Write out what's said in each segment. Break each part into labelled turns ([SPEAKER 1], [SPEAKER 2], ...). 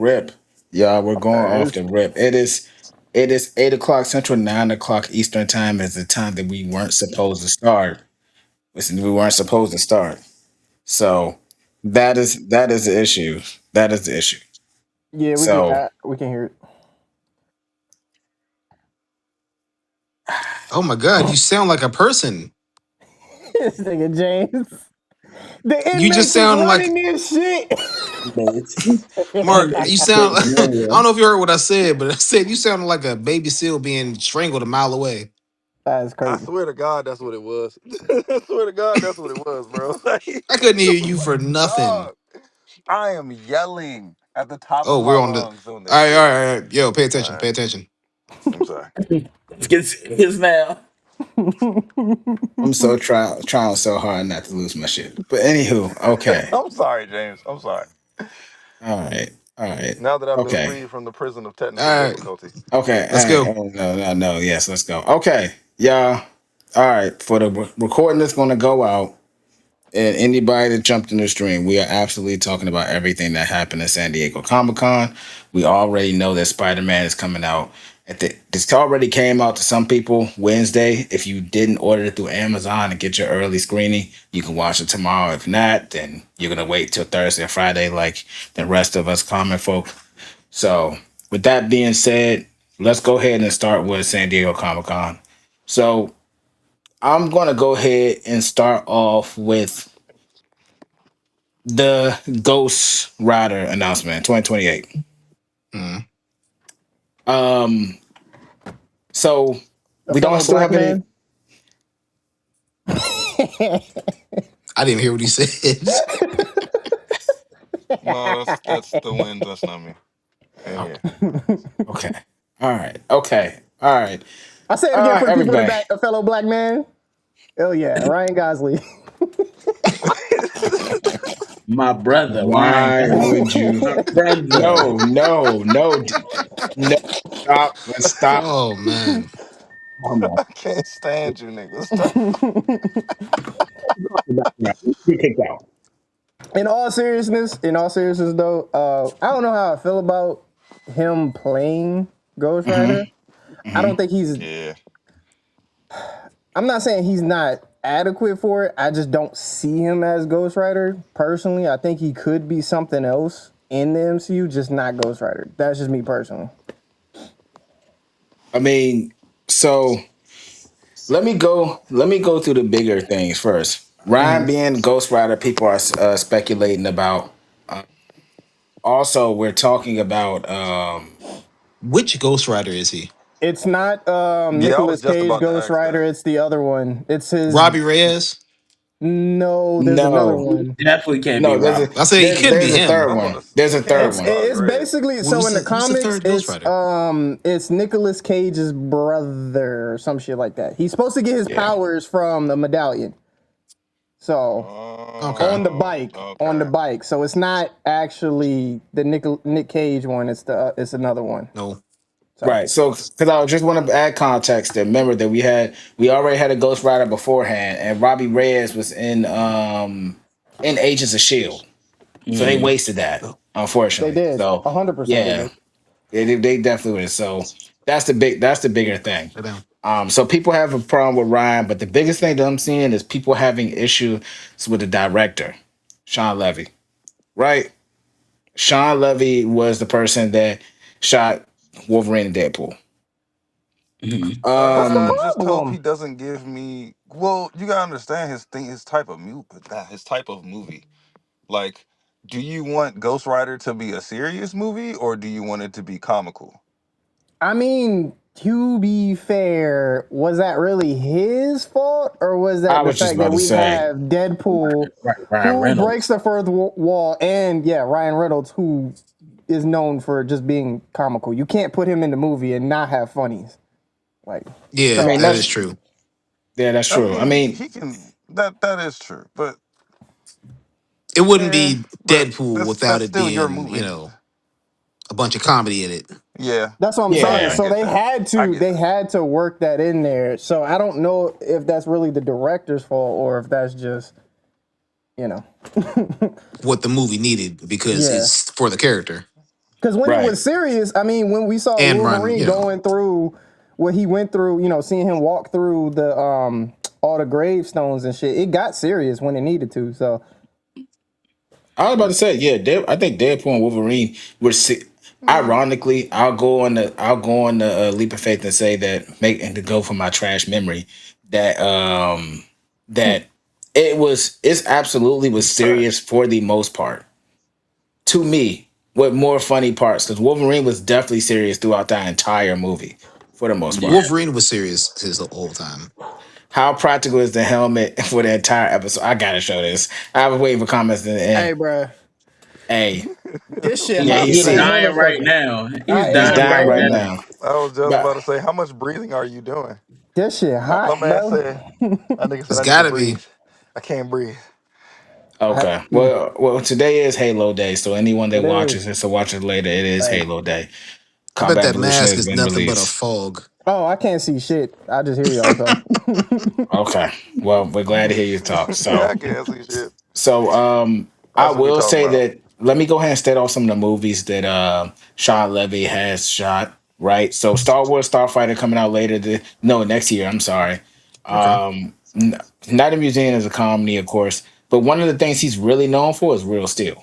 [SPEAKER 1] Rip. Yeah, we're going
[SPEAKER 2] Okay,
[SPEAKER 1] off the rip. It is 8 o'clock Central, 9 o'clock Eastern time is the time that we weren't supposed to start. Listen, we weren't supposed to start. So that is the issue. That is the issue.
[SPEAKER 2] yeah,
[SPEAKER 1] So
[SPEAKER 2] we can hear
[SPEAKER 3] Oh my God, you sound like a person.
[SPEAKER 2] it. This nigga James. The
[SPEAKER 3] You just
[SPEAKER 2] inmates is
[SPEAKER 3] sound like
[SPEAKER 2] running this shit.
[SPEAKER 3] Mark. You sound. I
[SPEAKER 1] yeah.
[SPEAKER 3] don't know if you heard what I said, but I said you sounded like a baby seal being strangled a mile away.
[SPEAKER 2] That's
[SPEAKER 4] I
[SPEAKER 2] crazy.
[SPEAKER 4] swear to God, that's what it was. I swear to God, that's what it was, bro. Like,
[SPEAKER 3] I couldn't hear you for nothing.
[SPEAKER 4] dog, I am yelling at the top of
[SPEAKER 3] Oh,
[SPEAKER 4] my
[SPEAKER 3] we're on the.
[SPEAKER 4] lungs doing
[SPEAKER 3] All
[SPEAKER 4] this
[SPEAKER 3] right, all
[SPEAKER 4] shit.
[SPEAKER 3] right, all right. Yo, pay
[SPEAKER 4] All
[SPEAKER 3] attention.
[SPEAKER 4] right,
[SPEAKER 3] Pay attention.
[SPEAKER 4] I'm sorry.
[SPEAKER 5] Let's get serious now.
[SPEAKER 1] I'm so trying so hard not to lose my shit. But anywho, okay.
[SPEAKER 4] I'm sorry, James. I'm sorry.
[SPEAKER 1] All right. All right.
[SPEAKER 4] Now that I've been
[SPEAKER 1] Okay.
[SPEAKER 4] freed from the prison of technical
[SPEAKER 3] All right,
[SPEAKER 4] difficulty.
[SPEAKER 1] Okay.
[SPEAKER 3] let's
[SPEAKER 1] All right.
[SPEAKER 3] go.
[SPEAKER 1] Oh, no, no, no. Yes, let's go. Okay. Yeah. All right. For the recording that's going to go out, and anybody that jumped in the stream, we are absolutely talking about everything that happened at San Diego Comic Con. We already know that Spider-Man is coming out. This already came out to some people Wednesday. If you didn't order it through Amazon and get your early screening, you can watch it tomorrow. If not, then you're gonna wait till Thursday or Friday, like the rest of us common folk. So, with that being said, let's go ahead and start with San Diego Comic Con. So, I'm gonna go ahead and start off with the Ghost Rider announcement 2028.
[SPEAKER 3] Mm.
[SPEAKER 1] Um, so
[SPEAKER 2] A
[SPEAKER 1] we don't
[SPEAKER 2] fellow
[SPEAKER 1] still
[SPEAKER 2] black
[SPEAKER 1] have any.
[SPEAKER 2] man.
[SPEAKER 3] I didn't hear what he said.
[SPEAKER 4] No, that's the winds. That's not me. And
[SPEAKER 1] Okay,
[SPEAKER 4] yeah,
[SPEAKER 1] okay, all right, okay, all right,
[SPEAKER 2] I say it again for the people in the
[SPEAKER 1] everybody.
[SPEAKER 2] back. A fellow black man. Oh yeah, Ryan Gosling.
[SPEAKER 5] My brother, Ryan
[SPEAKER 1] Why would
[SPEAKER 5] Gosling.
[SPEAKER 1] you?
[SPEAKER 5] My brother.
[SPEAKER 1] No, no, no, no. Stop. Let's stop.
[SPEAKER 3] Oh man.
[SPEAKER 1] Come on.
[SPEAKER 4] I can't stand you, niggas. Stop.
[SPEAKER 1] Be kicked out.
[SPEAKER 2] In all seriousness though, I don't know how I feel about him playing Ghost Rider.
[SPEAKER 1] Mm-hmm.
[SPEAKER 2] I
[SPEAKER 1] Mm-hmm.
[SPEAKER 2] don't think he's.
[SPEAKER 4] Yeah,
[SPEAKER 2] I'm not saying he's not adequate for it. I just don't see him as Ghost Rider personally. I think he could be something else in the MCU, just not Ghost Rider. That's just me personally.
[SPEAKER 1] I mean, so let me go through the bigger things first. Ryan
[SPEAKER 2] Mhm.
[SPEAKER 1] being Ghost Rider, people are speculating about. Also, we're talking about
[SPEAKER 3] Which Ghost Rider is he?
[SPEAKER 2] It's not
[SPEAKER 4] yeah. I was
[SPEAKER 2] Nicolas
[SPEAKER 4] just
[SPEAKER 2] Cage
[SPEAKER 4] about to
[SPEAKER 2] Ghost
[SPEAKER 4] ask that.
[SPEAKER 2] Rider. It's the other one. It's his.
[SPEAKER 3] Robbie Reyes.
[SPEAKER 2] No, there's another
[SPEAKER 1] no,
[SPEAKER 2] one.
[SPEAKER 5] Definitely can't be
[SPEAKER 1] no. There's a
[SPEAKER 5] Robert.
[SPEAKER 3] I say he
[SPEAKER 1] there's
[SPEAKER 3] could be
[SPEAKER 1] there's a
[SPEAKER 3] him.
[SPEAKER 1] third
[SPEAKER 4] I'm
[SPEAKER 1] one.
[SPEAKER 4] gonna.
[SPEAKER 1] There's a
[SPEAKER 4] It can't
[SPEAKER 1] third
[SPEAKER 4] be
[SPEAKER 2] It's
[SPEAKER 1] one.
[SPEAKER 4] Robbie
[SPEAKER 2] it's
[SPEAKER 4] Reyes.
[SPEAKER 2] basically
[SPEAKER 3] Well,
[SPEAKER 2] so in the
[SPEAKER 3] who's the
[SPEAKER 2] comics
[SPEAKER 3] third Ghost Rider?
[SPEAKER 2] it's Nicolas Cage's brother or some shit like that. He's supposed to get his
[SPEAKER 1] Yeah.
[SPEAKER 2] powers from the medallion. So
[SPEAKER 3] Okay.
[SPEAKER 2] on the
[SPEAKER 4] Okay.
[SPEAKER 2] bike. So it's not actually the Nick Cage one. It's another one.
[SPEAKER 3] No.
[SPEAKER 2] So
[SPEAKER 1] Right. So, because I just want to add context. That remember that we already had a Ghost Rider beforehand, and Robbie Reyes was in Agents of Shield, so they
[SPEAKER 5] Mm.
[SPEAKER 1] wasted that,
[SPEAKER 3] Oh,
[SPEAKER 2] they
[SPEAKER 1] unfortunately.
[SPEAKER 2] did
[SPEAKER 1] So
[SPEAKER 2] 100%. They
[SPEAKER 1] yeah,
[SPEAKER 2] did.
[SPEAKER 1] they definitely would. So that's the bigger thing.
[SPEAKER 3] sit down.
[SPEAKER 1] So people have a problem with Ryan, but the biggest thing that I'm seeing is people having issues with the director, Sean Levy. Right? Sean Levy was the person that shot Wolverine and Deadpool.
[SPEAKER 5] Mhm.
[SPEAKER 2] What's the
[SPEAKER 4] I
[SPEAKER 1] Um,
[SPEAKER 4] just hope he
[SPEAKER 2] problem?
[SPEAKER 4] doesn't give me. Well, you gotta understand his thing, his type of his type of movie. Like, do you want Ghost Rider to be a serious movie, or do you want it to be comical?
[SPEAKER 2] I mean, to be fair, was that really his fault, or was
[SPEAKER 1] I
[SPEAKER 2] that the
[SPEAKER 1] was just
[SPEAKER 2] fact that
[SPEAKER 1] about to
[SPEAKER 2] we
[SPEAKER 1] say,
[SPEAKER 2] have Deadpool,
[SPEAKER 5] Ryan
[SPEAKER 2] who breaks
[SPEAKER 5] Reynolds.
[SPEAKER 2] the fourth wall, and yeah, Ryan Reynolds, who is known for just being comical. You can't put him in the movie and not have funnies. Like,
[SPEAKER 1] I
[SPEAKER 3] Yeah,
[SPEAKER 2] so
[SPEAKER 1] mean,
[SPEAKER 3] that is
[SPEAKER 1] that's
[SPEAKER 3] true.
[SPEAKER 1] yeah, that's
[SPEAKER 4] I
[SPEAKER 1] true. I
[SPEAKER 4] mean,
[SPEAKER 1] mean,
[SPEAKER 4] he can. That is true, but
[SPEAKER 3] It wouldn't
[SPEAKER 4] yeah,
[SPEAKER 3] be
[SPEAKER 4] but
[SPEAKER 3] Deadpool
[SPEAKER 4] that's
[SPEAKER 3] without it
[SPEAKER 4] still your
[SPEAKER 3] being,
[SPEAKER 4] movie.
[SPEAKER 3] a bunch of comedy in it.
[SPEAKER 4] Yeah,
[SPEAKER 2] that's what I'm
[SPEAKER 4] I,
[SPEAKER 2] saying.
[SPEAKER 1] yeah,
[SPEAKER 4] I
[SPEAKER 2] So
[SPEAKER 4] get
[SPEAKER 2] they
[SPEAKER 4] that.
[SPEAKER 2] had
[SPEAKER 4] I
[SPEAKER 2] to
[SPEAKER 4] get
[SPEAKER 2] they
[SPEAKER 4] that.
[SPEAKER 2] had to work that in there. So I don't know if that's really the director's fault or if that's just you know,
[SPEAKER 3] What the movie needed because
[SPEAKER 2] yeah.
[SPEAKER 3] it's for the character.
[SPEAKER 2] Because when it
[SPEAKER 1] Right.
[SPEAKER 2] was serious, I mean, when we saw
[SPEAKER 3] And run,
[SPEAKER 2] Wolverine going through what he went through, seeing him walk through the all the gravestones and shit, it got serious when it needed to. So
[SPEAKER 1] I was about to say, yeah, I think Deadpool and Wolverine were.
[SPEAKER 4] Yeah.
[SPEAKER 1] Ironically, I'll go on the leap of faith and say that make and to go for my trash memory that that it's absolutely was serious
[SPEAKER 4] Trash.
[SPEAKER 1] for the most part to me with more funny parts because Wolverine was definitely serious throughout that entire movie for the most
[SPEAKER 5] Yeah.
[SPEAKER 1] part.
[SPEAKER 3] Wolverine was serious his whole time.
[SPEAKER 1] How practical is the helmet for the entire episode? I gotta show this. I was waiting for comments in the
[SPEAKER 2] hey,
[SPEAKER 1] end.
[SPEAKER 2] bruh,
[SPEAKER 1] Hey,
[SPEAKER 2] this shit
[SPEAKER 1] yeah,
[SPEAKER 2] hot
[SPEAKER 1] he
[SPEAKER 5] He's
[SPEAKER 2] for a
[SPEAKER 1] see
[SPEAKER 5] dying right
[SPEAKER 2] motherfucker.
[SPEAKER 5] now. He's
[SPEAKER 2] I
[SPEAKER 1] he's
[SPEAKER 2] am,
[SPEAKER 5] dying
[SPEAKER 1] dying
[SPEAKER 5] right
[SPEAKER 1] right
[SPEAKER 2] bro.
[SPEAKER 5] now.
[SPEAKER 1] now.
[SPEAKER 4] I was just
[SPEAKER 1] But
[SPEAKER 4] about to say, how much breathing are you doing?
[SPEAKER 2] This shit
[SPEAKER 4] My
[SPEAKER 2] hot,
[SPEAKER 4] man
[SPEAKER 2] bro.
[SPEAKER 4] said, my nigga said
[SPEAKER 3] It's
[SPEAKER 4] I need to
[SPEAKER 3] gotta be.
[SPEAKER 4] breathe. I can't breathe.
[SPEAKER 1] okay. Well, today is Halo Day, so anyone that
[SPEAKER 2] Today is.
[SPEAKER 1] watches this or watches later, it is
[SPEAKER 2] Hey.
[SPEAKER 1] Halo Day.
[SPEAKER 3] I bet
[SPEAKER 1] Combat
[SPEAKER 3] that
[SPEAKER 1] Evolution
[SPEAKER 3] mask
[SPEAKER 1] has
[SPEAKER 3] is
[SPEAKER 1] been
[SPEAKER 3] nothing but a
[SPEAKER 1] released.
[SPEAKER 3] fog.
[SPEAKER 2] Oh, I can't see shit. I just hear y'all talk.
[SPEAKER 1] Okay. Well, we're glad to hear you talk.
[SPEAKER 4] Yeah,
[SPEAKER 1] So,
[SPEAKER 4] I can't see shit.
[SPEAKER 1] so I
[SPEAKER 4] That's what we
[SPEAKER 1] will
[SPEAKER 4] talking
[SPEAKER 1] say
[SPEAKER 4] about.
[SPEAKER 1] that. Let me go ahead and state off some of the movies that Sean Levy has shot. Right. So, Star Wars Starfighter coming out later. No, next year. I'm sorry.
[SPEAKER 3] Okay.
[SPEAKER 1] Night of Museum is a comedy, of course, but one of the things he's really known for is Real Steel.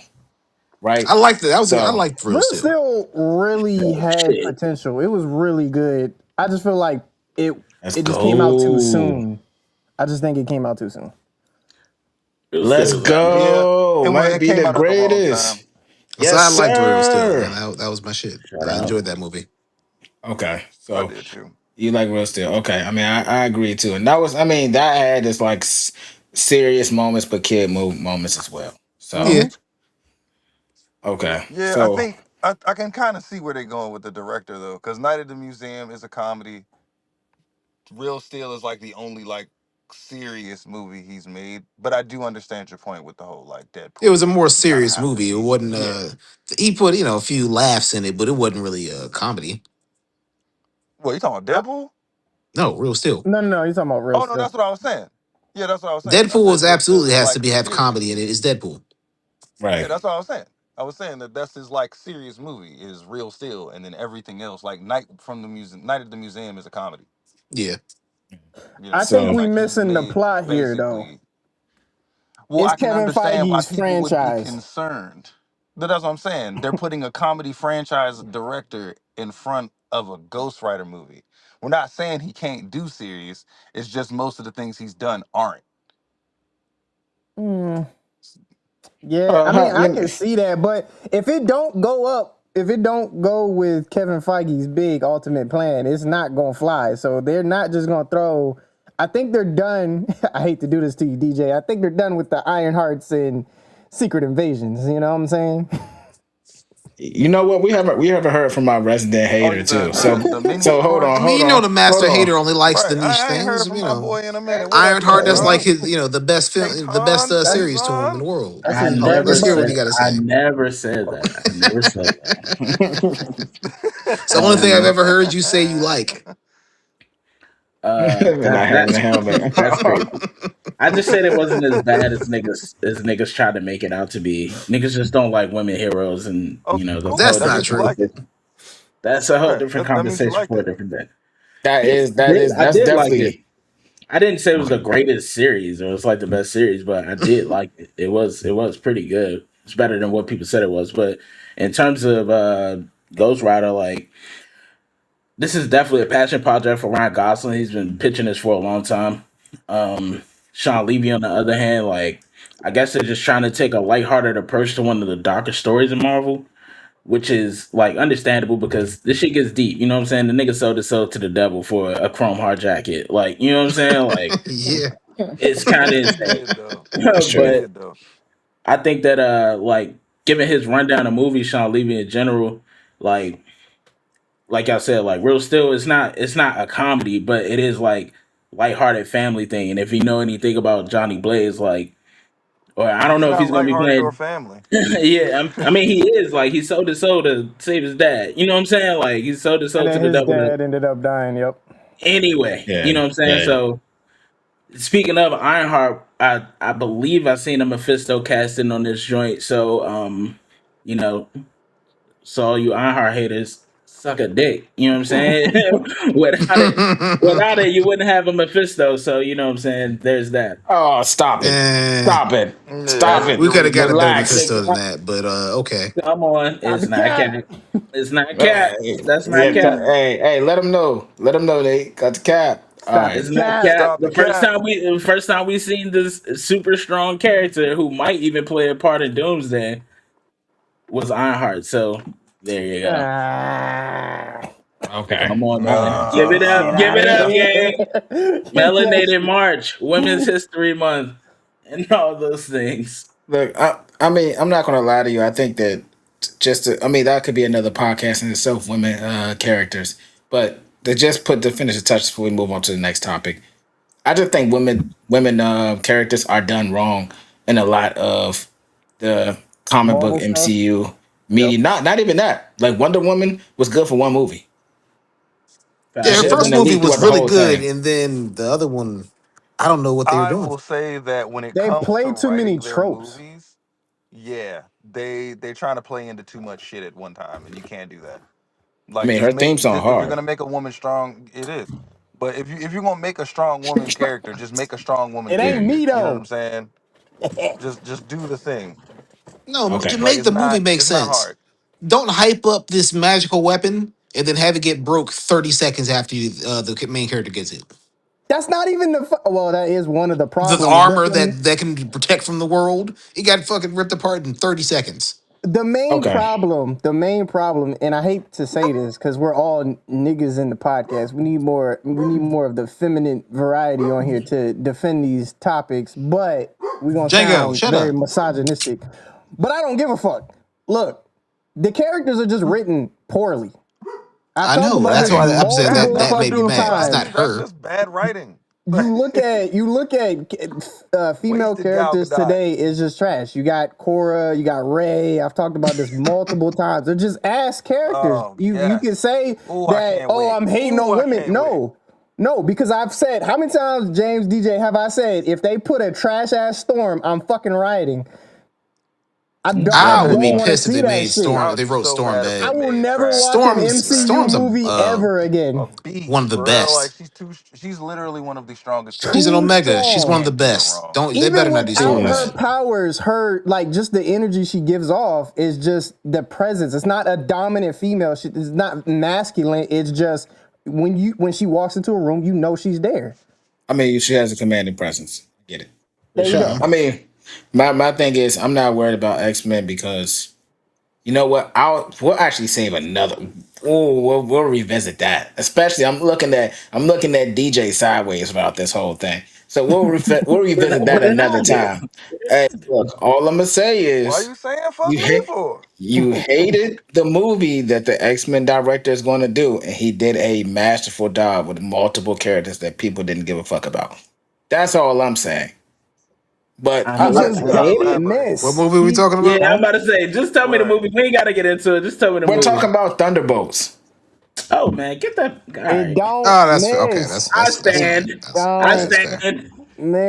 [SPEAKER 1] Right.
[SPEAKER 3] I liked it. I
[SPEAKER 1] So,
[SPEAKER 3] liked Real
[SPEAKER 2] Real
[SPEAKER 3] Steel.
[SPEAKER 2] Steel really
[SPEAKER 5] Oh
[SPEAKER 2] had
[SPEAKER 5] shit.
[SPEAKER 2] potential. It was really good. I just feel like it
[SPEAKER 1] let's
[SPEAKER 2] it just came out too
[SPEAKER 1] go.
[SPEAKER 2] soon. I just think it came out too soon.
[SPEAKER 5] Real
[SPEAKER 1] Let's
[SPEAKER 5] Steel is
[SPEAKER 4] Yeah,
[SPEAKER 1] go. Might
[SPEAKER 4] it
[SPEAKER 1] be
[SPEAKER 4] came
[SPEAKER 1] the
[SPEAKER 4] out at the wrong time.
[SPEAKER 1] greatest.
[SPEAKER 3] So
[SPEAKER 1] Yes,
[SPEAKER 3] I liked Real Steel.
[SPEAKER 1] sir.
[SPEAKER 3] That was my shit.
[SPEAKER 5] shout
[SPEAKER 3] I
[SPEAKER 5] out.
[SPEAKER 3] enjoyed that movie.
[SPEAKER 1] Okay.
[SPEAKER 4] I
[SPEAKER 1] So
[SPEAKER 4] did too.
[SPEAKER 1] you like Real Steel. Okay. I mean, I agree too. And that was, I mean, that had its like serious moments, but kid moments as well. So,
[SPEAKER 3] Yeah.
[SPEAKER 2] Hmm.
[SPEAKER 1] okay.
[SPEAKER 4] Yeah, I
[SPEAKER 1] So,
[SPEAKER 4] think I can kind of see where they're going with the director though, because Night at the Museum is a comedy. Real Steel is like the only like serious movie he's made. But I do understand your point with the whole like
[SPEAKER 3] It was
[SPEAKER 4] Deadpool
[SPEAKER 3] a
[SPEAKER 4] thing.
[SPEAKER 3] more
[SPEAKER 4] You kind of
[SPEAKER 3] serious
[SPEAKER 4] have to
[SPEAKER 3] movie. It
[SPEAKER 4] be.
[SPEAKER 3] wasn't
[SPEAKER 4] Yeah.
[SPEAKER 3] he put, a few laughs in it, but it wasn't really a comedy.
[SPEAKER 4] What you talking about? Deadpool?
[SPEAKER 3] No, Real Steel.
[SPEAKER 2] No, no, no. You're talking about Real
[SPEAKER 4] Oh no,
[SPEAKER 2] Steel.
[SPEAKER 4] that's what I was saying. Yeah, that's what I was saying. I
[SPEAKER 3] Deadpool
[SPEAKER 4] said
[SPEAKER 3] is
[SPEAKER 4] Real Steel
[SPEAKER 3] absolutely
[SPEAKER 4] is
[SPEAKER 3] has to
[SPEAKER 4] like
[SPEAKER 3] be have
[SPEAKER 4] serious.
[SPEAKER 3] comedy in it. It's Deadpool.
[SPEAKER 4] Yeah,
[SPEAKER 1] right.
[SPEAKER 4] that's what I was saying. I was saying that that's his like serious movie is Real Steel, and then everything else like Night at the Museum is a comedy.
[SPEAKER 3] Yeah.
[SPEAKER 2] I think
[SPEAKER 1] So,
[SPEAKER 2] we
[SPEAKER 4] Like he's
[SPEAKER 2] missing the
[SPEAKER 4] made
[SPEAKER 2] plot here though.
[SPEAKER 4] basically. Well,
[SPEAKER 2] It's
[SPEAKER 4] I can
[SPEAKER 2] Kevin
[SPEAKER 4] understand why
[SPEAKER 2] Feige's
[SPEAKER 4] people would be
[SPEAKER 2] franchise.
[SPEAKER 4] concerned. But that's what I'm saying. They're putting a comedy franchise director in front of a Ghost Rider movie. We're not saying he can't do serious. It's just most of the things he's done aren't.
[SPEAKER 2] Hmm. Yeah, I mean, I can see that, but if it don't go with Kevin Feige's big ultimate plan, it's not gonna fly. So they're not just gonna throw. I think they're done. I hate to do this to you, DJ. I think they're done with the Iron Hearts and Secret Invasions. You know what I'm saying?
[SPEAKER 1] you know what? We haven't heard from our resident
[SPEAKER 4] Oh,
[SPEAKER 1] hater
[SPEAKER 4] the
[SPEAKER 1] too. So,
[SPEAKER 4] the mini
[SPEAKER 1] so hold
[SPEAKER 3] I
[SPEAKER 1] on,
[SPEAKER 4] stories.
[SPEAKER 3] mean,
[SPEAKER 1] hold on,
[SPEAKER 3] the
[SPEAKER 1] hold
[SPEAKER 3] master
[SPEAKER 1] on.
[SPEAKER 3] hater only likes the
[SPEAKER 4] Right.
[SPEAKER 3] niche
[SPEAKER 4] I ain't
[SPEAKER 3] things.
[SPEAKER 4] heard from my boy in a minute. What
[SPEAKER 3] Iron
[SPEAKER 4] up
[SPEAKER 3] Heart,
[SPEAKER 4] though,
[SPEAKER 3] that's like
[SPEAKER 4] Rob?
[SPEAKER 3] his, the best
[SPEAKER 4] Hey
[SPEAKER 3] film, the best
[SPEAKER 4] Ton. Hey
[SPEAKER 2] That's
[SPEAKER 3] series to him in the
[SPEAKER 4] son.
[SPEAKER 3] world.
[SPEAKER 2] that's
[SPEAKER 5] I
[SPEAKER 2] his
[SPEAKER 3] Oh,
[SPEAKER 2] bread and
[SPEAKER 5] never
[SPEAKER 3] let's hear what
[SPEAKER 5] said
[SPEAKER 3] he
[SPEAKER 2] butter.
[SPEAKER 3] got to
[SPEAKER 5] I
[SPEAKER 3] say.
[SPEAKER 5] never said that. I never said that.
[SPEAKER 3] It's the only thing I've
[SPEAKER 5] Um
[SPEAKER 3] ever heard you say you like.
[SPEAKER 1] And
[SPEAKER 5] that
[SPEAKER 1] not having a helmet.
[SPEAKER 5] that's crazy. I just said it wasn't as bad as niggas try to make it out to be. Niggas just don't like women heroes, and
[SPEAKER 4] Oh,
[SPEAKER 5] that's a whole
[SPEAKER 4] cool.
[SPEAKER 3] That's
[SPEAKER 4] That
[SPEAKER 3] not
[SPEAKER 5] different
[SPEAKER 4] means you
[SPEAKER 3] true.
[SPEAKER 4] liked it.
[SPEAKER 5] conversation. That's a whole
[SPEAKER 4] Right.
[SPEAKER 5] different
[SPEAKER 4] That means you
[SPEAKER 5] conversation
[SPEAKER 4] liked
[SPEAKER 5] for a
[SPEAKER 4] it.
[SPEAKER 5] different day.
[SPEAKER 1] That
[SPEAKER 5] Yeah,
[SPEAKER 1] is
[SPEAKER 5] I did. I
[SPEAKER 1] that's
[SPEAKER 5] did like it.
[SPEAKER 1] definitely
[SPEAKER 5] I didn't say it was the greatest series or it's like the best series, but I did like it. It was pretty good. It's better than what people said it was. But in terms of Ghost Rider, like this is definitely a passion project for Ryan Gosling. He's been pitching this for a long time. Sean Levy, on the other hand, like I guess they're just trying to take a lighthearted approach to one of the darker stories in Marvel, which is like understandable because this shit gets deep. You know what I'm saying? The nigga sold his soul to the devil for a chrome heart jacket. Like, you know what I'm saying? Like,
[SPEAKER 3] Yeah.
[SPEAKER 5] it's kind of
[SPEAKER 4] He
[SPEAKER 5] insane.
[SPEAKER 4] did though.
[SPEAKER 1] that's
[SPEAKER 4] He
[SPEAKER 1] true.
[SPEAKER 5] But
[SPEAKER 4] did though.
[SPEAKER 5] I think that like given his rundown of movies, Sean Levy in general, like I said, like Real Still, it's not a comedy, but it is like lighthearted family thing. And if you know anything about Johnny Blaze, like, or I don't
[SPEAKER 4] He's
[SPEAKER 5] know if
[SPEAKER 4] not
[SPEAKER 5] he's gonna be
[SPEAKER 4] lighthearted or
[SPEAKER 5] playing.
[SPEAKER 4] family.
[SPEAKER 5] Yeah, I mean he is like he sold his soul to save his dad. You know what I'm saying? Like he sold his
[SPEAKER 2] And
[SPEAKER 5] soul to
[SPEAKER 2] then
[SPEAKER 5] the
[SPEAKER 2] his
[SPEAKER 5] devil
[SPEAKER 2] dad ended up dying. Yep.
[SPEAKER 5] anyway. You
[SPEAKER 1] Yeah,
[SPEAKER 5] know what I'm saying?
[SPEAKER 1] yeah.
[SPEAKER 5] So speaking of Ironheart, I believe I seen a Mephisto casting on this joint. So you know, So all you Ironheart haters suck a dick. You know what I'm saying? without it, without it, you wouldn't have a Mephisto. So you know what I'm saying. There's that.
[SPEAKER 1] Oh, stop it.
[SPEAKER 3] Eh,
[SPEAKER 1] Stop it. Stop
[SPEAKER 4] Yeah,
[SPEAKER 1] it.
[SPEAKER 3] we
[SPEAKER 4] you're
[SPEAKER 3] could have got a
[SPEAKER 4] reaching.
[SPEAKER 3] better
[SPEAKER 1] Relax.
[SPEAKER 3] Mephisto than that, but okay.
[SPEAKER 5] Come on,
[SPEAKER 2] Stop
[SPEAKER 5] it's
[SPEAKER 2] the
[SPEAKER 5] not
[SPEAKER 2] cap.
[SPEAKER 5] cap. It's not cap.
[SPEAKER 1] Hey,
[SPEAKER 5] That's not
[SPEAKER 1] yeah,
[SPEAKER 5] cap.
[SPEAKER 1] hey, hey, let them know. Let them know they got the cap. All
[SPEAKER 2] Stop the
[SPEAKER 1] right.
[SPEAKER 5] It's not
[SPEAKER 2] cap.
[SPEAKER 5] cap.
[SPEAKER 4] Stop the cap.
[SPEAKER 5] The first time we seen this super strong character who might even play a part in Doomsday was Ironheart. So there you go.
[SPEAKER 2] Ah,
[SPEAKER 1] Okay.
[SPEAKER 5] Come on, man. Give it up.
[SPEAKER 2] get
[SPEAKER 5] Give
[SPEAKER 2] out
[SPEAKER 5] it
[SPEAKER 2] of
[SPEAKER 5] up,
[SPEAKER 4] Uh,
[SPEAKER 5] gang.
[SPEAKER 2] here.
[SPEAKER 5] Melanated March, Women's History Month, and all those things.
[SPEAKER 1] Look, I mean, I'm not going to lie to you. I think that I mean, that could be another podcast in itself, women characters. But to finish the touch before we move on to the next topic, I just think women characters are done wrong in a lot of the comic book
[SPEAKER 2] Marvel stuff.
[SPEAKER 1] MCU
[SPEAKER 4] yep.
[SPEAKER 1] media. Not even that. Like Wonder Woman was good for one movie. She
[SPEAKER 3] Yeah, her
[SPEAKER 1] should have
[SPEAKER 5] Facts.
[SPEAKER 1] been
[SPEAKER 3] first
[SPEAKER 1] the
[SPEAKER 3] movie
[SPEAKER 1] lead
[SPEAKER 3] was
[SPEAKER 1] throughout the
[SPEAKER 3] really
[SPEAKER 1] whole
[SPEAKER 3] good,
[SPEAKER 1] thing.
[SPEAKER 3] and then the other one, I don't know what they were
[SPEAKER 4] I
[SPEAKER 3] doing.
[SPEAKER 4] will say that when it
[SPEAKER 2] They
[SPEAKER 4] comes to
[SPEAKER 2] play too many
[SPEAKER 4] writing their
[SPEAKER 2] tropes.
[SPEAKER 4] movies, yeah, they're trying to play into too much shit at one time, and you can't do that.
[SPEAKER 1] I
[SPEAKER 4] Like,
[SPEAKER 1] mean, her theme song
[SPEAKER 4] if you're
[SPEAKER 1] hard.
[SPEAKER 4] gonna make a woman strong, it is. But if you're gonna make a strong woman character, just make a strong woman
[SPEAKER 2] It ain't
[SPEAKER 4] character.
[SPEAKER 2] me
[SPEAKER 4] You know what I'm
[SPEAKER 2] though.
[SPEAKER 4] saying? Just do the thing.
[SPEAKER 3] No, to
[SPEAKER 1] Okay.
[SPEAKER 4] Like
[SPEAKER 3] make the movie make
[SPEAKER 4] it's not
[SPEAKER 3] sense,
[SPEAKER 4] hard.
[SPEAKER 3] don't hype up this magical weapon and then have it get broke 30 seconds after the main character gets it.
[SPEAKER 2] That's not even well, that is one of the
[SPEAKER 3] The
[SPEAKER 2] problems. But
[SPEAKER 3] armor that can protect from the world, it got fucking ripped apart in 30 seconds.
[SPEAKER 1] Okay.
[SPEAKER 2] the main problem, and I hate to say this because we're all niggas in the podcast. We need more of the feminine variety on here to defend these topics, but we're gonna
[SPEAKER 3] Django,
[SPEAKER 2] sound
[SPEAKER 3] shut
[SPEAKER 2] very
[SPEAKER 3] up.
[SPEAKER 2] misogynistic. But I don't give a fuck. Look, the characters are just written poorly. I've
[SPEAKER 3] I
[SPEAKER 2] talked
[SPEAKER 3] know.
[SPEAKER 2] about
[SPEAKER 3] That's
[SPEAKER 2] this
[SPEAKER 3] why I'm saying
[SPEAKER 4] That
[SPEAKER 3] that
[SPEAKER 2] multiple
[SPEAKER 3] that
[SPEAKER 4] that's
[SPEAKER 3] made me
[SPEAKER 2] fucking
[SPEAKER 3] mad. It's not
[SPEAKER 2] times.
[SPEAKER 4] honestly that's
[SPEAKER 3] her.
[SPEAKER 4] just bad writing.
[SPEAKER 2] You look at female
[SPEAKER 4] Wasted Gal
[SPEAKER 2] characters
[SPEAKER 4] Gadot.
[SPEAKER 2] today is just trash. You got Cora, you got Ray. I've talked about this multiple times. They're just ass characters.
[SPEAKER 4] Oh
[SPEAKER 2] You can
[SPEAKER 4] yes.
[SPEAKER 2] say
[SPEAKER 4] Ooh, I
[SPEAKER 2] that,
[SPEAKER 4] can't
[SPEAKER 2] oh,
[SPEAKER 4] wait.
[SPEAKER 2] I'm hating
[SPEAKER 4] Ooh,
[SPEAKER 2] on
[SPEAKER 4] I
[SPEAKER 2] women.
[SPEAKER 4] can't wait.
[SPEAKER 2] No, because I've said how many times, James DJ, have I said if they put a trash ass Storm, I'm fucking rioting. I
[SPEAKER 3] I would be
[SPEAKER 2] don't want to
[SPEAKER 3] pissed if
[SPEAKER 2] see
[SPEAKER 3] they
[SPEAKER 2] that
[SPEAKER 3] made
[SPEAKER 2] shit.
[SPEAKER 3] Storm.
[SPEAKER 4] I
[SPEAKER 3] If
[SPEAKER 4] would
[SPEAKER 3] they
[SPEAKER 4] be
[SPEAKER 3] wrote
[SPEAKER 4] so
[SPEAKER 3] Storm
[SPEAKER 4] mad if
[SPEAKER 2] I
[SPEAKER 4] they
[SPEAKER 3] bad.
[SPEAKER 2] will
[SPEAKER 4] made
[SPEAKER 2] never
[SPEAKER 4] trash
[SPEAKER 2] watch an
[SPEAKER 4] Storm
[SPEAKER 2] MCU
[SPEAKER 4] trash.
[SPEAKER 3] Storm's
[SPEAKER 2] movie ever
[SPEAKER 4] A
[SPEAKER 2] again.
[SPEAKER 3] one of
[SPEAKER 4] beast,
[SPEAKER 3] the
[SPEAKER 4] bro. Like
[SPEAKER 3] best.
[SPEAKER 4] she's literally one of the strongest
[SPEAKER 3] She's an
[SPEAKER 4] characters
[SPEAKER 2] Too
[SPEAKER 4] in the
[SPEAKER 3] Omega. She's
[SPEAKER 4] MCU.
[SPEAKER 3] one of the
[SPEAKER 2] strong.
[SPEAKER 4] Can't do no
[SPEAKER 3] best.
[SPEAKER 4] wrong.
[SPEAKER 3] Don't they better
[SPEAKER 2] Even
[SPEAKER 3] not do
[SPEAKER 1] She
[SPEAKER 3] something
[SPEAKER 2] without
[SPEAKER 3] like
[SPEAKER 2] her
[SPEAKER 1] is.
[SPEAKER 3] that.
[SPEAKER 2] powers, her like just the energy she gives off is just the presence. It's not a dominant female. It's not masculine. It's just when she walks into a room, you know she's there.
[SPEAKER 1] I mean, she has a commanding presence. I get it.
[SPEAKER 5] For
[SPEAKER 2] There you
[SPEAKER 5] sure.
[SPEAKER 2] go.
[SPEAKER 1] I mean, my thing is, I'm not worried about X-Men because you know what? We'll actually save another. Oh, we'll revisit that. Especially, I'm looking at DJ sideways about this whole thing. So we'll
[SPEAKER 5] We're not,
[SPEAKER 1] revisit that
[SPEAKER 5] we're
[SPEAKER 1] another
[SPEAKER 5] not
[SPEAKER 1] time. Hey, look, all I'm gonna say
[SPEAKER 4] Why
[SPEAKER 1] is
[SPEAKER 4] you saying fuck
[SPEAKER 1] you
[SPEAKER 4] me
[SPEAKER 1] hate
[SPEAKER 4] for?
[SPEAKER 1] you hated the movie that the X-Men director is going to do, and he did a masterful job with multiple characters that people didn't give a fuck about. That's all I'm saying. But
[SPEAKER 5] I
[SPEAKER 2] He
[SPEAKER 5] know.
[SPEAKER 2] just
[SPEAKER 4] You gotta elaborate.
[SPEAKER 3] What
[SPEAKER 2] miss.
[SPEAKER 3] movie are we
[SPEAKER 2] He
[SPEAKER 3] talking
[SPEAKER 5] Yeah,
[SPEAKER 3] about?
[SPEAKER 5] I'm about to say, just tell me the
[SPEAKER 4] Right.
[SPEAKER 5] movie. We ain't got to get into it. Just tell me the
[SPEAKER 1] we're
[SPEAKER 5] movie.
[SPEAKER 1] talking about Thunderbolts.
[SPEAKER 5] Oh man, get that. All
[SPEAKER 2] it
[SPEAKER 5] right.
[SPEAKER 2] don't
[SPEAKER 3] Oh, that's okay.
[SPEAKER 2] miss.
[SPEAKER 5] I
[SPEAKER 3] That's
[SPEAKER 2] It
[SPEAKER 3] fine.
[SPEAKER 5] stand. I
[SPEAKER 3] That's
[SPEAKER 2] don't
[SPEAKER 3] fair.
[SPEAKER 5] stand.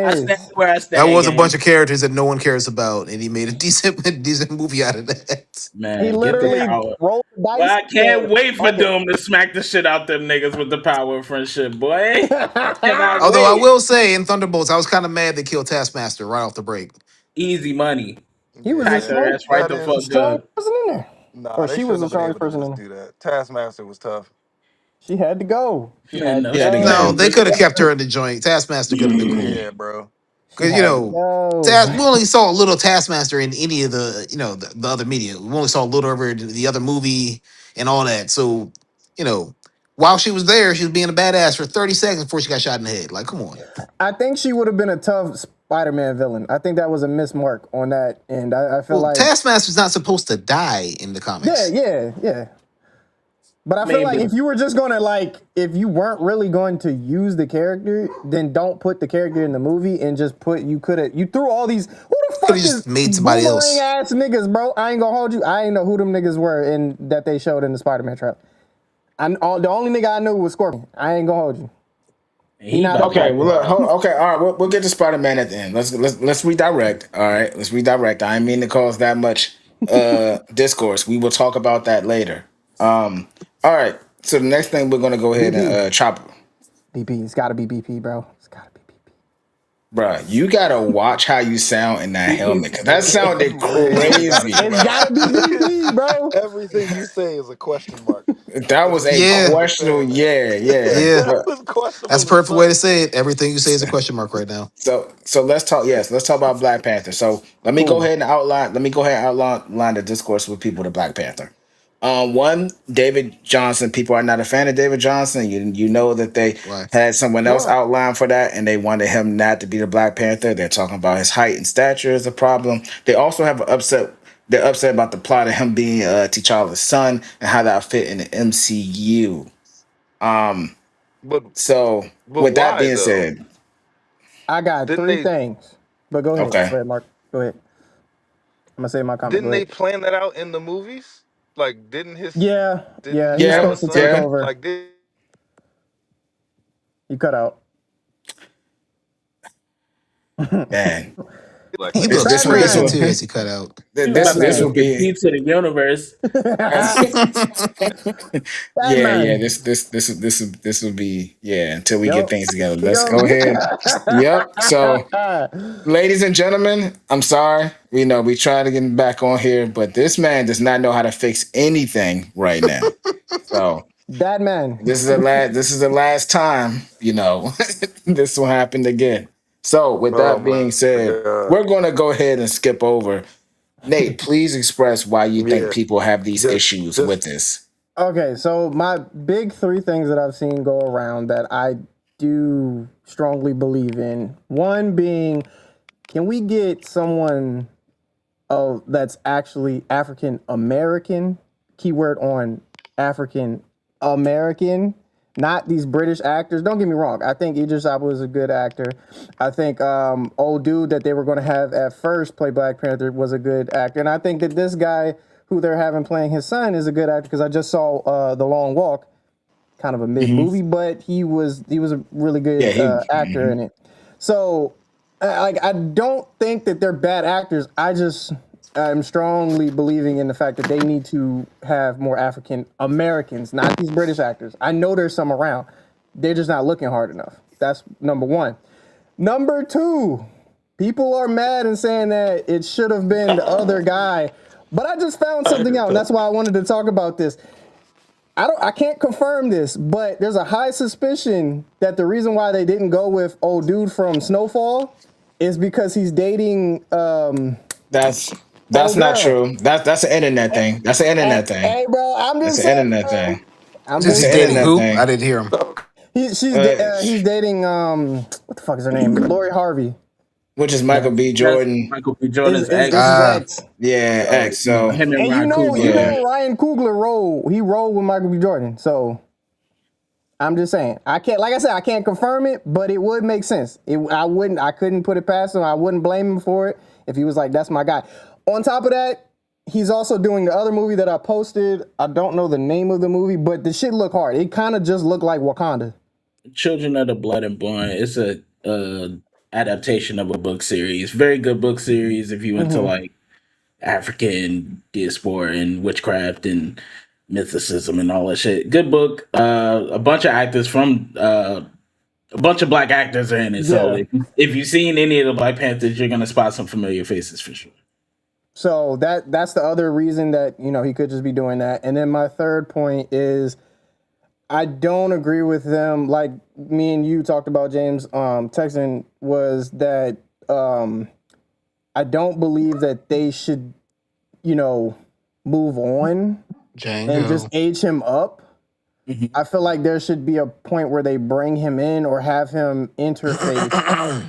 [SPEAKER 5] I stand
[SPEAKER 2] miss.
[SPEAKER 5] where I
[SPEAKER 3] That
[SPEAKER 5] stand,
[SPEAKER 3] was a bunch
[SPEAKER 5] gang.
[SPEAKER 3] of characters that no one cares about, and he made a decent movie out of that.
[SPEAKER 2] He
[SPEAKER 5] Man, get the
[SPEAKER 2] literally
[SPEAKER 5] power.
[SPEAKER 2] rolled the
[SPEAKER 5] Well,
[SPEAKER 2] dice
[SPEAKER 5] I
[SPEAKER 2] and said,
[SPEAKER 5] can't wait for
[SPEAKER 2] "Fuck
[SPEAKER 5] Doom to smack the shit out them niggas with the power of friendship, boy. Cannot
[SPEAKER 2] it."
[SPEAKER 3] Although I
[SPEAKER 5] wait.
[SPEAKER 3] will say, in Thunderbolts, I was kind of mad they killed Taskmaster right off the break.
[SPEAKER 5] Easy money.
[SPEAKER 2] He was the
[SPEAKER 5] Pack
[SPEAKER 4] Yeah,
[SPEAKER 5] their ass right
[SPEAKER 4] that
[SPEAKER 5] the
[SPEAKER 4] is.
[SPEAKER 5] fuck
[SPEAKER 2] strongest
[SPEAKER 5] up.
[SPEAKER 2] person in there,
[SPEAKER 4] Nah,
[SPEAKER 2] or
[SPEAKER 4] they
[SPEAKER 2] she was
[SPEAKER 4] shouldn't
[SPEAKER 2] the
[SPEAKER 4] have been
[SPEAKER 2] strongest
[SPEAKER 4] able to
[SPEAKER 2] person in
[SPEAKER 4] just
[SPEAKER 2] there.
[SPEAKER 4] do that. Taskmaster was tough.
[SPEAKER 2] She had to go. She
[SPEAKER 5] Man,
[SPEAKER 2] had to
[SPEAKER 5] no,
[SPEAKER 1] He had
[SPEAKER 5] she
[SPEAKER 1] to
[SPEAKER 3] No,
[SPEAKER 1] go.
[SPEAKER 2] go.
[SPEAKER 3] they
[SPEAKER 5] didn't.
[SPEAKER 3] could have kept her in the joint. Taskmaster could have been cool.
[SPEAKER 4] Yeah, bro.
[SPEAKER 2] She
[SPEAKER 3] Because,
[SPEAKER 2] had to go.
[SPEAKER 3] We only saw a little Taskmaster in any of the other media. We only saw a little of her in the other movie and all that. So, you know, while she was there, she was being a badass for 30 seconds before she got shot in the head. Like, come on.
[SPEAKER 2] I think she would have been a tough Spider-Man villain. I think that was a miss mark on that, and I feel
[SPEAKER 3] Well,
[SPEAKER 2] like,
[SPEAKER 3] Taskmaster's not supposed to die in the
[SPEAKER 2] yeah,
[SPEAKER 3] comics.
[SPEAKER 2] yeah, yeah. But I
[SPEAKER 5] I
[SPEAKER 2] feel
[SPEAKER 5] mean,
[SPEAKER 2] like
[SPEAKER 5] but
[SPEAKER 2] if you were just gonna if you weren't really going to use the character, then don't put the character in the movie and just you threw all these. Who the
[SPEAKER 3] Could
[SPEAKER 2] fuck
[SPEAKER 3] have
[SPEAKER 2] is
[SPEAKER 3] just made somebody
[SPEAKER 2] boomerang
[SPEAKER 3] else.
[SPEAKER 2] ass niggas, bro? I ain't gonna hold you. I ain't know who them niggas were and that they showed in the Spider-Man trailer. The only nigga I knew was Scorpion. I ain't gonna hold you. He
[SPEAKER 5] he
[SPEAKER 2] not
[SPEAKER 5] about
[SPEAKER 2] up
[SPEAKER 5] to
[SPEAKER 1] Okay,
[SPEAKER 2] there.
[SPEAKER 5] get
[SPEAKER 1] well, look,
[SPEAKER 5] wild.
[SPEAKER 1] okay, all right. We'll get to Spider Man at the end. Let's redirect. All right, let's redirect. I didn't mean to cause that much discourse. We will talk about that later. All right. So the next thing we're gonna go ahead and
[SPEAKER 2] BP.
[SPEAKER 1] chop.
[SPEAKER 2] BP. It's got to be BP, bro. It's got to be BP.
[SPEAKER 1] Bruh, you gotta watch how you sound in that helmet, cause that sounded
[SPEAKER 4] Man, you got it,
[SPEAKER 1] crazy.
[SPEAKER 2] It's
[SPEAKER 4] bro.
[SPEAKER 2] got to be BP, bro.
[SPEAKER 4] Everything you say is a question mark.
[SPEAKER 1] That
[SPEAKER 4] There's
[SPEAKER 1] was
[SPEAKER 4] a
[SPEAKER 1] a
[SPEAKER 3] Yeah,
[SPEAKER 4] song that's
[SPEAKER 1] questionable.
[SPEAKER 4] saying that.
[SPEAKER 1] Yeah, yeah.
[SPEAKER 3] yeah.
[SPEAKER 4] That
[SPEAKER 1] But
[SPEAKER 4] was
[SPEAKER 3] That's the
[SPEAKER 4] questionable as
[SPEAKER 3] perfect way
[SPEAKER 4] fuck.
[SPEAKER 3] to say it. Everything you say is a question mark right now.
[SPEAKER 1] so let's talk. Yes, let's talk about Black Panther. So let me go
[SPEAKER 2] Cool.
[SPEAKER 1] ahead and outline. Let me go ahead and outline the discourse with people to Black Panther. One, David Johnson. People are not a fan of David Johnson. You know that they
[SPEAKER 3] Why?
[SPEAKER 1] had someone else
[SPEAKER 2] No.
[SPEAKER 1] outline for that, and they wanted him not to be the Black Panther. They're talking about his height and stature is a problem. They also have an upset. They're upset about the plot of him being T'Challa's son and how that fit in the MCU. Um,
[SPEAKER 4] But
[SPEAKER 1] so with that
[SPEAKER 4] why
[SPEAKER 1] being
[SPEAKER 4] though?
[SPEAKER 1] said,
[SPEAKER 2] I got
[SPEAKER 4] Didn't
[SPEAKER 2] three
[SPEAKER 4] they
[SPEAKER 2] things. But go ahead.
[SPEAKER 1] okay,
[SPEAKER 2] Go ahead, Mark. Go ahead. I'm going to say my comment. Go
[SPEAKER 4] didn't they
[SPEAKER 2] ahead.
[SPEAKER 4] plan that out in the movies? Like
[SPEAKER 2] Yeah.
[SPEAKER 4] didn't
[SPEAKER 2] Yeah.
[SPEAKER 4] he
[SPEAKER 2] He's
[SPEAKER 4] have
[SPEAKER 1] yeah,
[SPEAKER 4] a
[SPEAKER 2] supposed to take
[SPEAKER 1] yeah,
[SPEAKER 4] son?
[SPEAKER 2] over.
[SPEAKER 4] Like did
[SPEAKER 2] You cut out.
[SPEAKER 1] man,
[SPEAKER 4] Black
[SPEAKER 3] He
[SPEAKER 1] this
[SPEAKER 4] Panther?
[SPEAKER 3] looked
[SPEAKER 1] this will this
[SPEAKER 3] crazy
[SPEAKER 1] will
[SPEAKER 3] too
[SPEAKER 2] Batman.
[SPEAKER 3] as he cut out.
[SPEAKER 5] He was about to
[SPEAKER 1] this
[SPEAKER 2] Batman.
[SPEAKER 1] will
[SPEAKER 5] take his
[SPEAKER 1] be.
[SPEAKER 5] beat to the universe.
[SPEAKER 1] Yeah, yeah.
[SPEAKER 2] Batman.
[SPEAKER 1] This will be yeah. Until we get
[SPEAKER 2] Yo.
[SPEAKER 1] things together, let's
[SPEAKER 2] Yo.
[SPEAKER 1] go ahead. Yep. So, ladies and gentlemen, I'm sorry. We know we try to get back on here, but this man does not know how to fix anything right now. So
[SPEAKER 2] Batman.
[SPEAKER 1] this is the last time. This will happen again. So with
[SPEAKER 4] Oh
[SPEAKER 1] that
[SPEAKER 4] my
[SPEAKER 1] being said,
[SPEAKER 4] god.
[SPEAKER 1] we're gonna go ahead and skip over. Nate, please express why you think
[SPEAKER 4] Yeah.
[SPEAKER 1] people have these issues
[SPEAKER 4] Just
[SPEAKER 1] with this.
[SPEAKER 2] Okay, so my big three things that I've seen go around that I do strongly believe in. One being, can we get someone that's actually African American? Keyword on African American, not these British actors. Don't get me wrong. I think Idris Elba was a good actor. I think old dude that they were going to have at first play Black Panther was a good actor, and I think that this guy who they're having playing his son is a good actor because I just saw The Long Walk, kind of a mid
[SPEAKER 1] Hmm.
[SPEAKER 2] movie, but he was a really
[SPEAKER 1] Yeah,
[SPEAKER 2] good
[SPEAKER 1] he.
[SPEAKER 2] actor
[SPEAKER 1] Mhm.
[SPEAKER 2] in it. So, like, I don't think that they're bad actors. I'm strongly believing in the fact that they need to have more African Americans, not these British actors. I know there's some around. They're just not looking hard enough. That's number one. Number two, people are mad and saying that it should have been the other guy. But I just found something out, and that's why I wanted to talk about this. I can't confirm this, but there's a high suspicion that the reason why they didn't go with old dude from Snowfall is because he's dating
[SPEAKER 1] That's
[SPEAKER 2] old
[SPEAKER 1] not
[SPEAKER 2] girl.
[SPEAKER 1] true. That's an internet thing. That's an
[SPEAKER 2] Hey,
[SPEAKER 1] internet thing.
[SPEAKER 2] hey, bro, I'm
[SPEAKER 1] That's
[SPEAKER 2] just
[SPEAKER 1] an
[SPEAKER 2] saying,
[SPEAKER 1] internet
[SPEAKER 2] bro.
[SPEAKER 1] thing.
[SPEAKER 2] I'm
[SPEAKER 1] That's
[SPEAKER 3] He's
[SPEAKER 2] just
[SPEAKER 1] an
[SPEAKER 3] dating
[SPEAKER 1] internet
[SPEAKER 2] saying.
[SPEAKER 3] who? I
[SPEAKER 1] thing.
[SPEAKER 3] didn't hear him.
[SPEAKER 2] He's dating what the fuck is her name? Lori Harvey.
[SPEAKER 1] Which is Michael
[SPEAKER 2] That
[SPEAKER 1] B.
[SPEAKER 5] That's
[SPEAKER 1] Jordan.
[SPEAKER 5] Michael B.
[SPEAKER 2] is
[SPEAKER 5] Jordan's
[SPEAKER 2] is,
[SPEAKER 5] ex.
[SPEAKER 2] is his
[SPEAKER 3] Ah,
[SPEAKER 2] ex.
[SPEAKER 1] Yeah,
[SPEAKER 5] So
[SPEAKER 1] X. So
[SPEAKER 5] him and
[SPEAKER 2] And you
[SPEAKER 5] Ryan
[SPEAKER 2] know,
[SPEAKER 1] yeah,
[SPEAKER 5] Coogler.
[SPEAKER 2] Ryan Coogler he rolled with Michael B. Jordan. So I'm just saying, I can't, like I said, I can't confirm it, but it would make sense. I couldn't put it past him. I wouldn't blame him for it if he was like, that's my guy. On top of that, he's also doing the other movie that I posted. I don't know the name of the movie, but the shit looked hard. It kind of just looked like Wakanda.
[SPEAKER 5] Children of the Blood and Born. It's a adaptation of a book series. Very good book series if you into
[SPEAKER 2] Hmm.
[SPEAKER 5] like African diaspora and witchcraft and mythicism and all that shit. Good book. A bunch of actors from a bunch of black actors are in it. So
[SPEAKER 2] Yeah.
[SPEAKER 5] if you've seen any of the Black Panthers, you're gonna spot some familiar faces for sure.
[SPEAKER 2] So that's the other reason that he could just be doing that. And then my third point is I don't agree with them. Like me and you talked about, James, texting was that I don't believe that they should, move on and just
[SPEAKER 3] Django.
[SPEAKER 2] age him up.
[SPEAKER 5] Mhm.
[SPEAKER 2] I feel like there should be a point where they bring him in or have him interface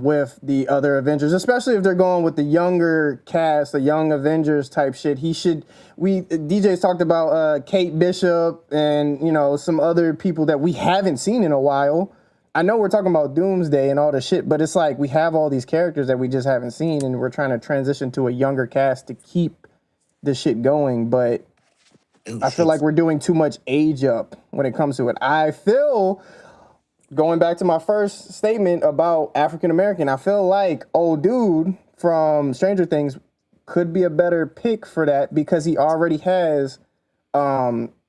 [SPEAKER 2] with the other Avengers, especially if they're going with the younger cast, the young Avengers type shit. He should. DJ's talked about Kate Bishop and some other people that we haven't seen in a while. I know we're talking about Doomsday and all the shit, but it's like we have all these characters that we just haven't seen, and we're trying to transition to a younger cast to keep the shit going. But
[SPEAKER 3] Oh
[SPEAKER 2] I feel
[SPEAKER 3] shit.
[SPEAKER 2] like we're doing too much age up when it comes to it. I feel, going back to my first statement about African American, I feel like old dude from Stranger Things could be a better pick for that because he already has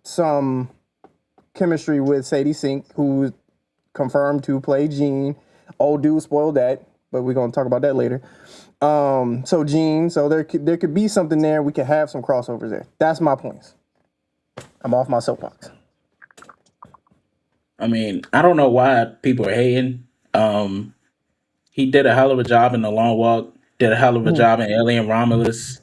[SPEAKER 2] some chemistry with Sadie Sink, who's confirmed to play Jean. Old dude spoiled that, but we're gonna talk about that later. So Jean, so there could be something there. We could have some crossovers there. That's my points. I'm off my soapbox.
[SPEAKER 5] I mean, I don't know why people are hating. He did a hell of a job in The Long Walk. Did a hell of a
[SPEAKER 2] Mhm.
[SPEAKER 5] job in Alien Romulus.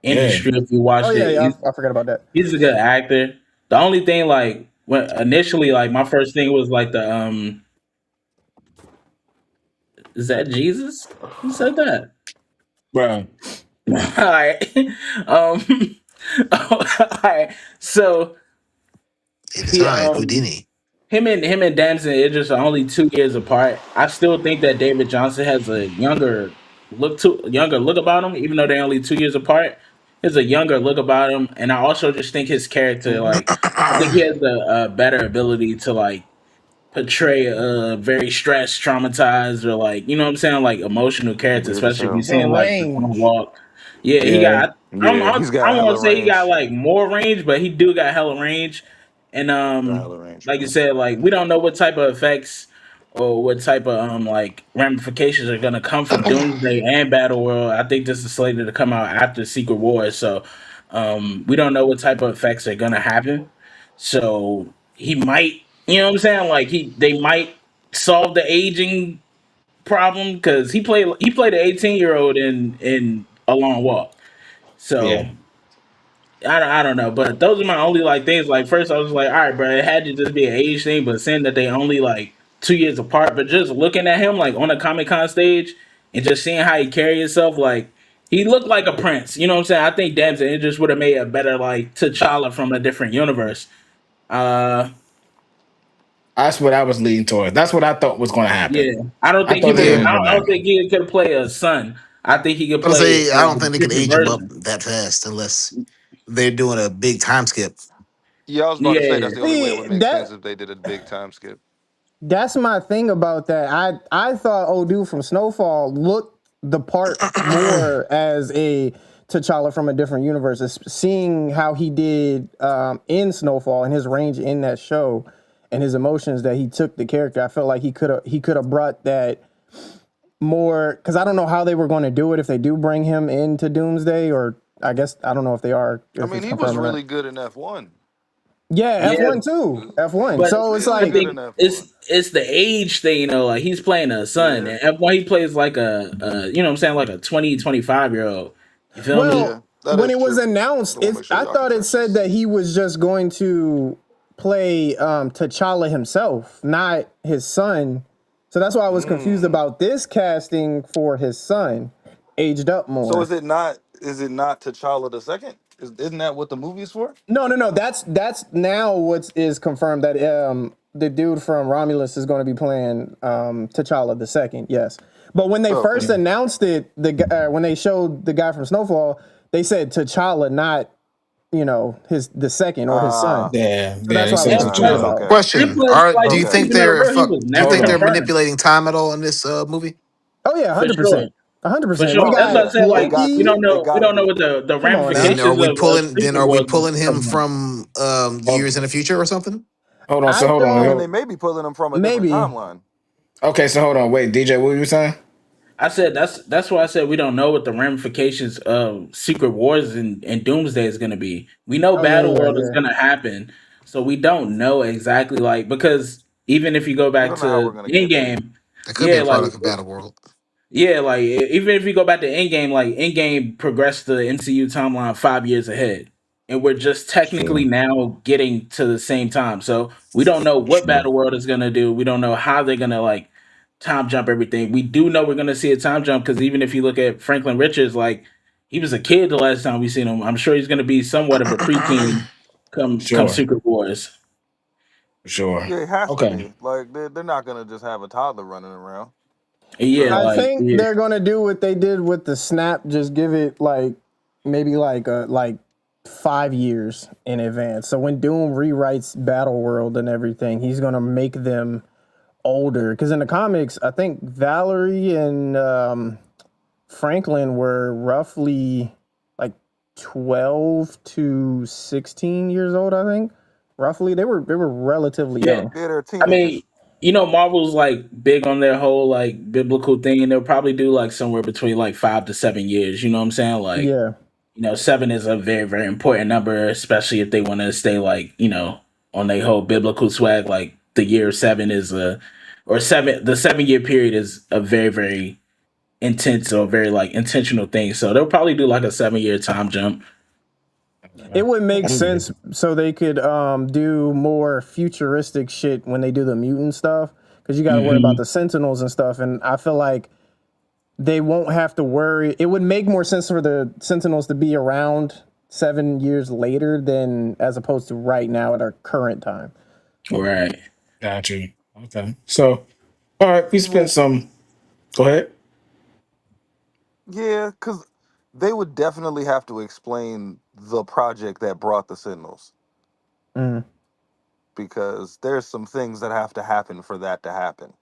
[SPEAKER 1] Yeah.
[SPEAKER 5] Industry, if you
[SPEAKER 2] Oh
[SPEAKER 5] watched
[SPEAKER 2] yeah,
[SPEAKER 5] it,
[SPEAKER 2] yeah, I forgot about that.
[SPEAKER 5] he's a good actor. The only thing, like, when initially, like, my first thing was like the is that Jesus? Who said that?
[SPEAKER 1] Bro.
[SPEAKER 5] All right, all right. So he
[SPEAKER 3] Inside Houdini.
[SPEAKER 5] him and Damson Idris are only 2 years apart. I still think that David Johnson has a younger look about him, even though they're only 2 years apart. There's a younger look about him, and I also just think his character, like, I think he has a better ability to like portray a very stressed, traumatized, or like what I'm saying, like emotional character,
[SPEAKER 4] Weird as
[SPEAKER 5] especially if you
[SPEAKER 4] hell.
[SPEAKER 2] The
[SPEAKER 5] seeing like the long
[SPEAKER 2] range.
[SPEAKER 5] walk. Yeah, he
[SPEAKER 1] Yeah.
[SPEAKER 5] got.
[SPEAKER 4] Yeah, he's
[SPEAKER 5] I
[SPEAKER 4] got
[SPEAKER 5] don't want
[SPEAKER 4] hella
[SPEAKER 5] to say he got
[SPEAKER 4] range.
[SPEAKER 5] like more range, but he do got hella range. And
[SPEAKER 4] Got hella range,
[SPEAKER 5] like you
[SPEAKER 4] bro.
[SPEAKER 5] said, like we don't know what type of effects or what type of like ramifications are gonna come from Doomsday and Battle World. I think this is slated to come out after Secret Wars, so we don't know what type of effects are gonna happen. So he might, what I'm saying, like they might solve the aging problem because he played an 18-year-old in A Long Walk. So
[SPEAKER 1] Yeah.
[SPEAKER 5] I don't know, but those are my only like things. Like first, I was like, all right, bro, it had to just be an age thing. But saying that they only like 2 years apart, but just looking at him like on a Comic Con stage and just seeing how he carry himself, like he looked like a prince. You know what I'm saying? I think Damson it just would have made a better like T'Challa from a different universe. Uh,
[SPEAKER 1] That's what I was leading toward. That's what I thought was gonna happen.
[SPEAKER 5] yeah, I don't
[SPEAKER 1] I
[SPEAKER 5] think he
[SPEAKER 1] thought
[SPEAKER 5] would
[SPEAKER 1] that
[SPEAKER 5] have.
[SPEAKER 1] was
[SPEAKER 3] Yeah.
[SPEAKER 1] gonna
[SPEAKER 5] I don't think
[SPEAKER 1] happen.
[SPEAKER 5] he could play a son. I think he could
[SPEAKER 3] I was
[SPEAKER 5] play
[SPEAKER 3] say I
[SPEAKER 5] like
[SPEAKER 3] don't
[SPEAKER 5] a
[SPEAKER 3] think they could
[SPEAKER 5] different
[SPEAKER 3] age him up
[SPEAKER 5] version.
[SPEAKER 3] that fast unless they're doing a big time skip.
[SPEAKER 4] Yeah, I was about to say
[SPEAKER 5] Yeah,
[SPEAKER 4] that's the only way it
[SPEAKER 2] See
[SPEAKER 4] would make sense
[SPEAKER 2] that
[SPEAKER 4] if they did a big time skip.
[SPEAKER 2] that's my thing about that. I thought old dude from Snowfall looked the part more as a T'Challa from a different universe. Seeing how he did in Snowfall and his range in that show and his emotions that he took the character, I felt like he could have brought that more because I don't know how they were going to do it if they do bring him into Doomsday or I guess I don't know if they are
[SPEAKER 4] I
[SPEAKER 2] if
[SPEAKER 4] mean,
[SPEAKER 2] it's
[SPEAKER 4] he was
[SPEAKER 2] confirmed or not.
[SPEAKER 4] really good in F1.
[SPEAKER 2] Yeah,
[SPEAKER 5] yeah.
[SPEAKER 2] F1 too. F1.
[SPEAKER 5] But
[SPEAKER 2] So it's
[SPEAKER 4] Really
[SPEAKER 5] I
[SPEAKER 2] like
[SPEAKER 4] good in
[SPEAKER 5] think
[SPEAKER 4] F1.
[SPEAKER 5] it's the age thing, like he's playing a son,
[SPEAKER 4] Yeah,
[SPEAKER 5] and F1 he plays like what I'm saying, like a 20, 25 year old. You feel me?
[SPEAKER 4] yeah,
[SPEAKER 2] Well,
[SPEAKER 4] that
[SPEAKER 2] when
[SPEAKER 4] is
[SPEAKER 2] it was
[SPEAKER 4] true.
[SPEAKER 2] announced,
[SPEAKER 4] I want to make sure
[SPEAKER 2] I
[SPEAKER 4] y'all can
[SPEAKER 2] thought it
[SPEAKER 4] touch
[SPEAKER 2] said
[SPEAKER 4] this.
[SPEAKER 2] that he was just going to play T'Challa himself, not his son. So that's why I was confused
[SPEAKER 4] Mm.
[SPEAKER 2] about this casting for his son, aged up
[SPEAKER 4] So
[SPEAKER 2] more.
[SPEAKER 4] is it not? Is it not T'Challa the second? Isn't that what the movie is for?
[SPEAKER 2] No, no, no. That's now what is confirmed that the dude from Romulus is going to be playing T'Challa the second. Yes, but when they
[SPEAKER 4] Oh,
[SPEAKER 2] first
[SPEAKER 4] okay.
[SPEAKER 2] announced it, when they showed the guy from Snowfall, they said T'Challa, not the second or his son.
[SPEAKER 1] Yeah,
[SPEAKER 2] So
[SPEAKER 1] yeah.
[SPEAKER 2] that's
[SPEAKER 1] They
[SPEAKER 2] what I
[SPEAKER 1] said
[SPEAKER 2] was
[SPEAKER 1] to
[SPEAKER 2] confused
[SPEAKER 1] Charlie.
[SPEAKER 2] about.
[SPEAKER 4] Okay.
[SPEAKER 5] And
[SPEAKER 3] Question:
[SPEAKER 5] plus,
[SPEAKER 3] Are
[SPEAKER 5] like
[SPEAKER 3] do you
[SPEAKER 4] Okay.
[SPEAKER 3] think
[SPEAKER 5] keeping it
[SPEAKER 3] they're
[SPEAKER 5] real, he was
[SPEAKER 3] do you
[SPEAKER 5] never
[SPEAKER 3] think
[SPEAKER 2] Okay,
[SPEAKER 3] they're
[SPEAKER 5] confirmed
[SPEAKER 3] manipulating time at all in this movie?
[SPEAKER 2] oh yeah,
[SPEAKER 5] for sure,
[SPEAKER 2] 100%, hundred
[SPEAKER 5] for
[SPEAKER 2] percent. We
[SPEAKER 5] sure. That's
[SPEAKER 2] got
[SPEAKER 5] what I
[SPEAKER 4] Yeah,
[SPEAKER 5] said.
[SPEAKER 4] they
[SPEAKER 5] Like
[SPEAKER 4] got
[SPEAKER 5] we
[SPEAKER 2] Loki.
[SPEAKER 4] to.
[SPEAKER 5] don't
[SPEAKER 4] They
[SPEAKER 5] know,
[SPEAKER 4] got to be.
[SPEAKER 5] what the
[SPEAKER 2] Come on now.
[SPEAKER 3] And
[SPEAKER 5] ramifications of
[SPEAKER 3] are
[SPEAKER 5] Secret
[SPEAKER 3] we
[SPEAKER 5] Wars will
[SPEAKER 3] pulling him
[SPEAKER 5] come from.
[SPEAKER 3] from
[SPEAKER 1] Hold,
[SPEAKER 3] years in the future or something?
[SPEAKER 1] hold on.
[SPEAKER 2] I
[SPEAKER 1] So hold on.
[SPEAKER 4] I mean, they
[SPEAKER 2] don't
[SPEAKER 4] may be pulling them from a different
[SPEAKER 2] maybe.
[SPEAKER 4] timeline.
[SPEAKER 1] Okay, so hold on. Wait, DJ, what were you saying?
[SPEAKER 5] I said that's why I said we don't know what the ramifications of Secret Wars and Doomsday is going to be. We know
[SPEAKER 2] Oh yeah,
[SPEAKER 5] Battle
[SPEAKER 2] yeah,
[SPEAKER 5] World is
[SPEAKER 2] yeah.
[SPEAKER 5] going to happen, so we don't know exactly like because even if you go
[SPEAKER 4] We
[SPEAKER 5] back
[SPEAKER 4] don't know how we're
[SPEAKER 5] to
[SPEAKER 4] gonna get there.
[SPEAKER 5] Endgame,
[SPEAKER 3] That could be
[SPEAKER 5] yeah,
[SPEAKER 3] a
[SPEAKER 5] like
[SPEAKER 3] product of Battle World.
[SPEAKER 5] yeah, like even if you go back to Endgame, like Endgame progressed the MCU timeline 5 years ahead, and we're just technically
[SPEAKER 1] Sure,
[SPEAKER 5] now getting to the same time. So we don't know what
[SPEAKER 1] sure.
[SPEAKER 5] Battle World is gonna do. We don't know how they're gonna like time jump everything. We do know we're gonna see a time jump because even if you look at Franklin Richards, like he was a kid the last time we seen him. I'm sure he's gonna be somewhat of a preteen come
[SPEAKER 1] Sure,
[SPEAKER 5] Secret Wars.
[SPEAKER 1] sure.
[SPEAKER 4] Yeah, it has to
[SPEAKER 1] Okay.
[SPEAKER 4] be. Like they're not gonna just have a toddler running around.
[SPEAKER 5] And yeah,
[SPEAKER 2] I
[SPEAKER 4] So
[SPEAKER 5] like
[SPEAKER 2] think
[SPEAKER 5] yeah,
[SPEAKER 2] they're gonna do what they did with the snap. Just give it like maybe like 5 years in advance. So when Doom rewrites Battle World and everything, he's gonna make them older. Because in the comics, I think Valerie and Franklin were roughly. 12 to 16 years old, I think. Roughly, they were relatively
[SPEAKER 5] Yeah,
[SPEAKER 2] young.
[SPEAKER 4] Yeah, they're
[SPEAKER 5] I mean,
[SPEAKER 4] teenagers.
[SPEAKER 5] Marvel's like big on their whole like biblical thing, and they'll probably do like somewhere between like 5 to 7 years. You know what I'm saying? Like,
[SPEAKER 2] Yeah,
[SPEAKER 5] seven is a very, very important number, especially if they want to stay like, on their whole biblical swag. Like the year seven is or seven, the 7 year period is a very, very intense or very like intentional thing. So they'll probably do like a 7 year time jump.
[SPEAKER 2] it would make
[SPEAKER 1] I'm good.
[SPEAKER 2] sense so they could do more futuristic shit when they do the mutant stuff because you got to worry about
[SPEAKER 5] Hmm.
[SPEAKER 2] the Sentinels and stuff. And I feel like they won't have to worry. It would make more sense for the Sentinels to be around 7 years later than as opposed to right now at our current time.
[SPEAKER 5] Right.
[SPEAKER 1] Got you. Okay. So, all right, we spent
[SPEAKER 4] Well,
[SPEAKER 1] some. Go ahead.
[SPEAKER 4] yeah, because they would definitely have to explain the project that brought the Sentinels,
[SPEAKER 2] Mm,
[SPEAKER 4] because there's some things that have to happen for that to happen.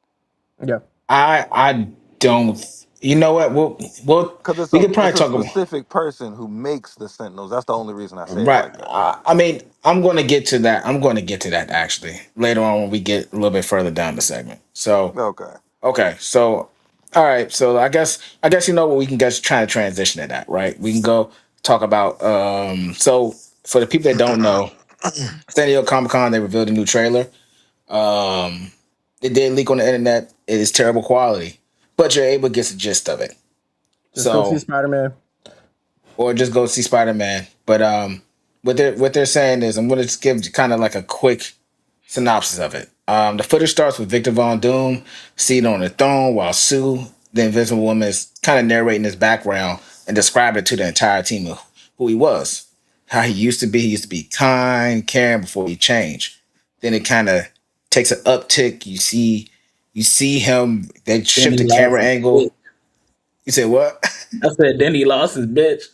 [SPEAKER 2] yeah.
[SPEAKER 1] I don't. You know what? We'll
[SPEAKER 4] Because
[SPEAKER 1] we could
[SPEAKER 4] it's
[SPEAKER 1] probably
[SPEAKER 4] a
[SPEAKER 1] talk about.
[SPEAKER 4] specific person who makes the Sentinels. That's the only reason I say it
[SPEAKER 1] Right.
[SPEAKER 4] like that.
[SPEAKER 1] I mean, I'm going to get to that. I'm going to get to that actually later on when we get a little bit further down the segment. So,
[SPEAKER 4] Okay.
[SPEAKER 1] okay. So, all right. So I guess you know what we can just try to transition to that, right? We can go talk about. So for the people that don't know, San Diego Comic Con they revealed a new trailer. Um, it did leak on the internet. It is terrible quality, but you're able to get the gist of it.
[SPEAKER 2] Just go see
[SPEAKER 1] So
[SPEAKER 2] Spider-Man.
[SPEAKER 1] or just go see Spider Man. But what they're saying is I'm gonna just give kind of like a quick synopsis of it. The footage starts with Victor Von Doom seated on the throne while Sue, the Invisible Woman, is kind of narrating his background and describing it to the entire team of who he was, how he used to be. He used to be kind, caring before he changed. Then it kind of takes an uptick. You see him. They
[SPEAKER 5] Then
[SPEAKER 1] shift
[SPEAKER 5] he
[SPEAKER 1] the
[SPEAKER 5] lost
[SPEAKER 1] camera
[SPEAKER 5] his
[SPEAKER 1] angle.
[SPEAKER 5] bitch.
[SPEAKER 1] You said what?
[SPEAKER 5] I said, then he lost his bitch.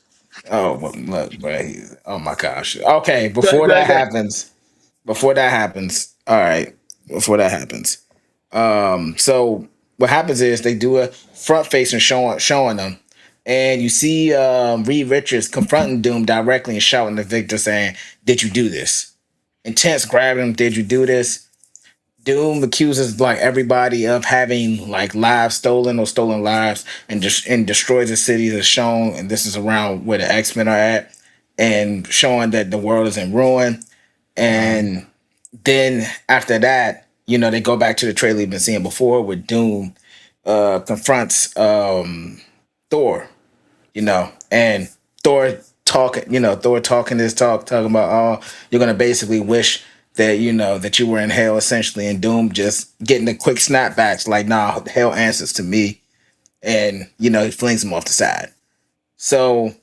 [SPEAKER 1] Oh, well, look, bro. Oh my gosh. Okay,
[SPEAKER 5] Go,
[SPEAKER 1] before
[SPEAKER 5] go,
[SPEAKER 1] that
[SPEAKER 5] go.
[SPEAKER 1] happens, before that happens, all right. Before that happens, so what happens is they do a front face and showing them, and you see Reed Richards confronting Doom directly and shouting to Victor saying, "Did you do this?" Intense grabbing him. Did you do this? Doom accuses like everybody of having like lives stolen or stolen lives and destroys the cities as shown. And this is around where the X-Men are at and showing that the world is in ruin. And then after that, they go back to the trailer you've been seeing before where Doom confronts Thor, and Thor talking this talking about, oh, you're gonna basically wish that you were in hell essentially, and Doom just getting the quick snapbacks like, nah, hell answers to me, and he flings him off the side. So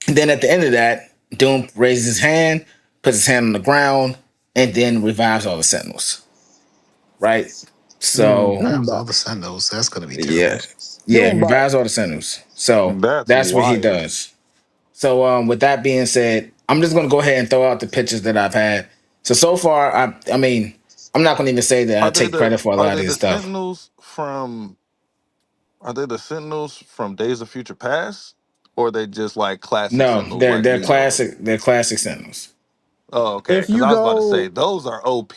[SPEAKER 1] then at the end of that, Doom raises his hand, puts his hand on the ground, and then revives all the Sentinels. Right. So
[SPEAKER 3] Rounds
[SPEAKER 2] Doomba.
[SPEAKER 3] all the Sentinels. That's gonna be
[SPEAKER 1] yeah,
[SPEAKER 3] terrible.
[SPEAKER 1] yeah,
[SPEAKER 2] Doomba.
[SPEAKER 1] revives all the Sentinels. So
[SPEAKER 4] That's
[SPEAKER 1] that's what he
[SPEAKER 4] wild.
[SPEAKER 1] does. So with that being said, I'm just gonna go ahead and throw out the pictures that I've had. So far, I mean, I'm not gonna even say that I
[SPEAKER 4] Are they
[SPEAKER 1] take
[SPEAKER 4] the
[SPEAKER 1] credit for a
[SPEAKER 4] are
[SPEAKER 1] lot of
[SPEAKER 4] they
[SPEAKER 1] this
[SPEAKER 4] the
[SPEAKER 1] stuff.
[SPEAKER 4] Sentinels from Days of Future Past? Or are they just like classic
[SPEAKER 1] No,
[SPEAKER 4] Sentinels
[SPEAKER 1] they're
[SPEAKER 4] like
[SPEAKER 1] they're
[SPEAKER 4] we know?
[SPEAKER 1] classic. They're classic Sentinels.
[SPEAKER 4] Oh, okay.
[SPEAKER 2] If
[SPEAKER 4] Because
[SPEAKER 2] you
[SPEAKER 4] I was about to say
[SPEAKER 2] go,
[SPEAKER 4] those are OP.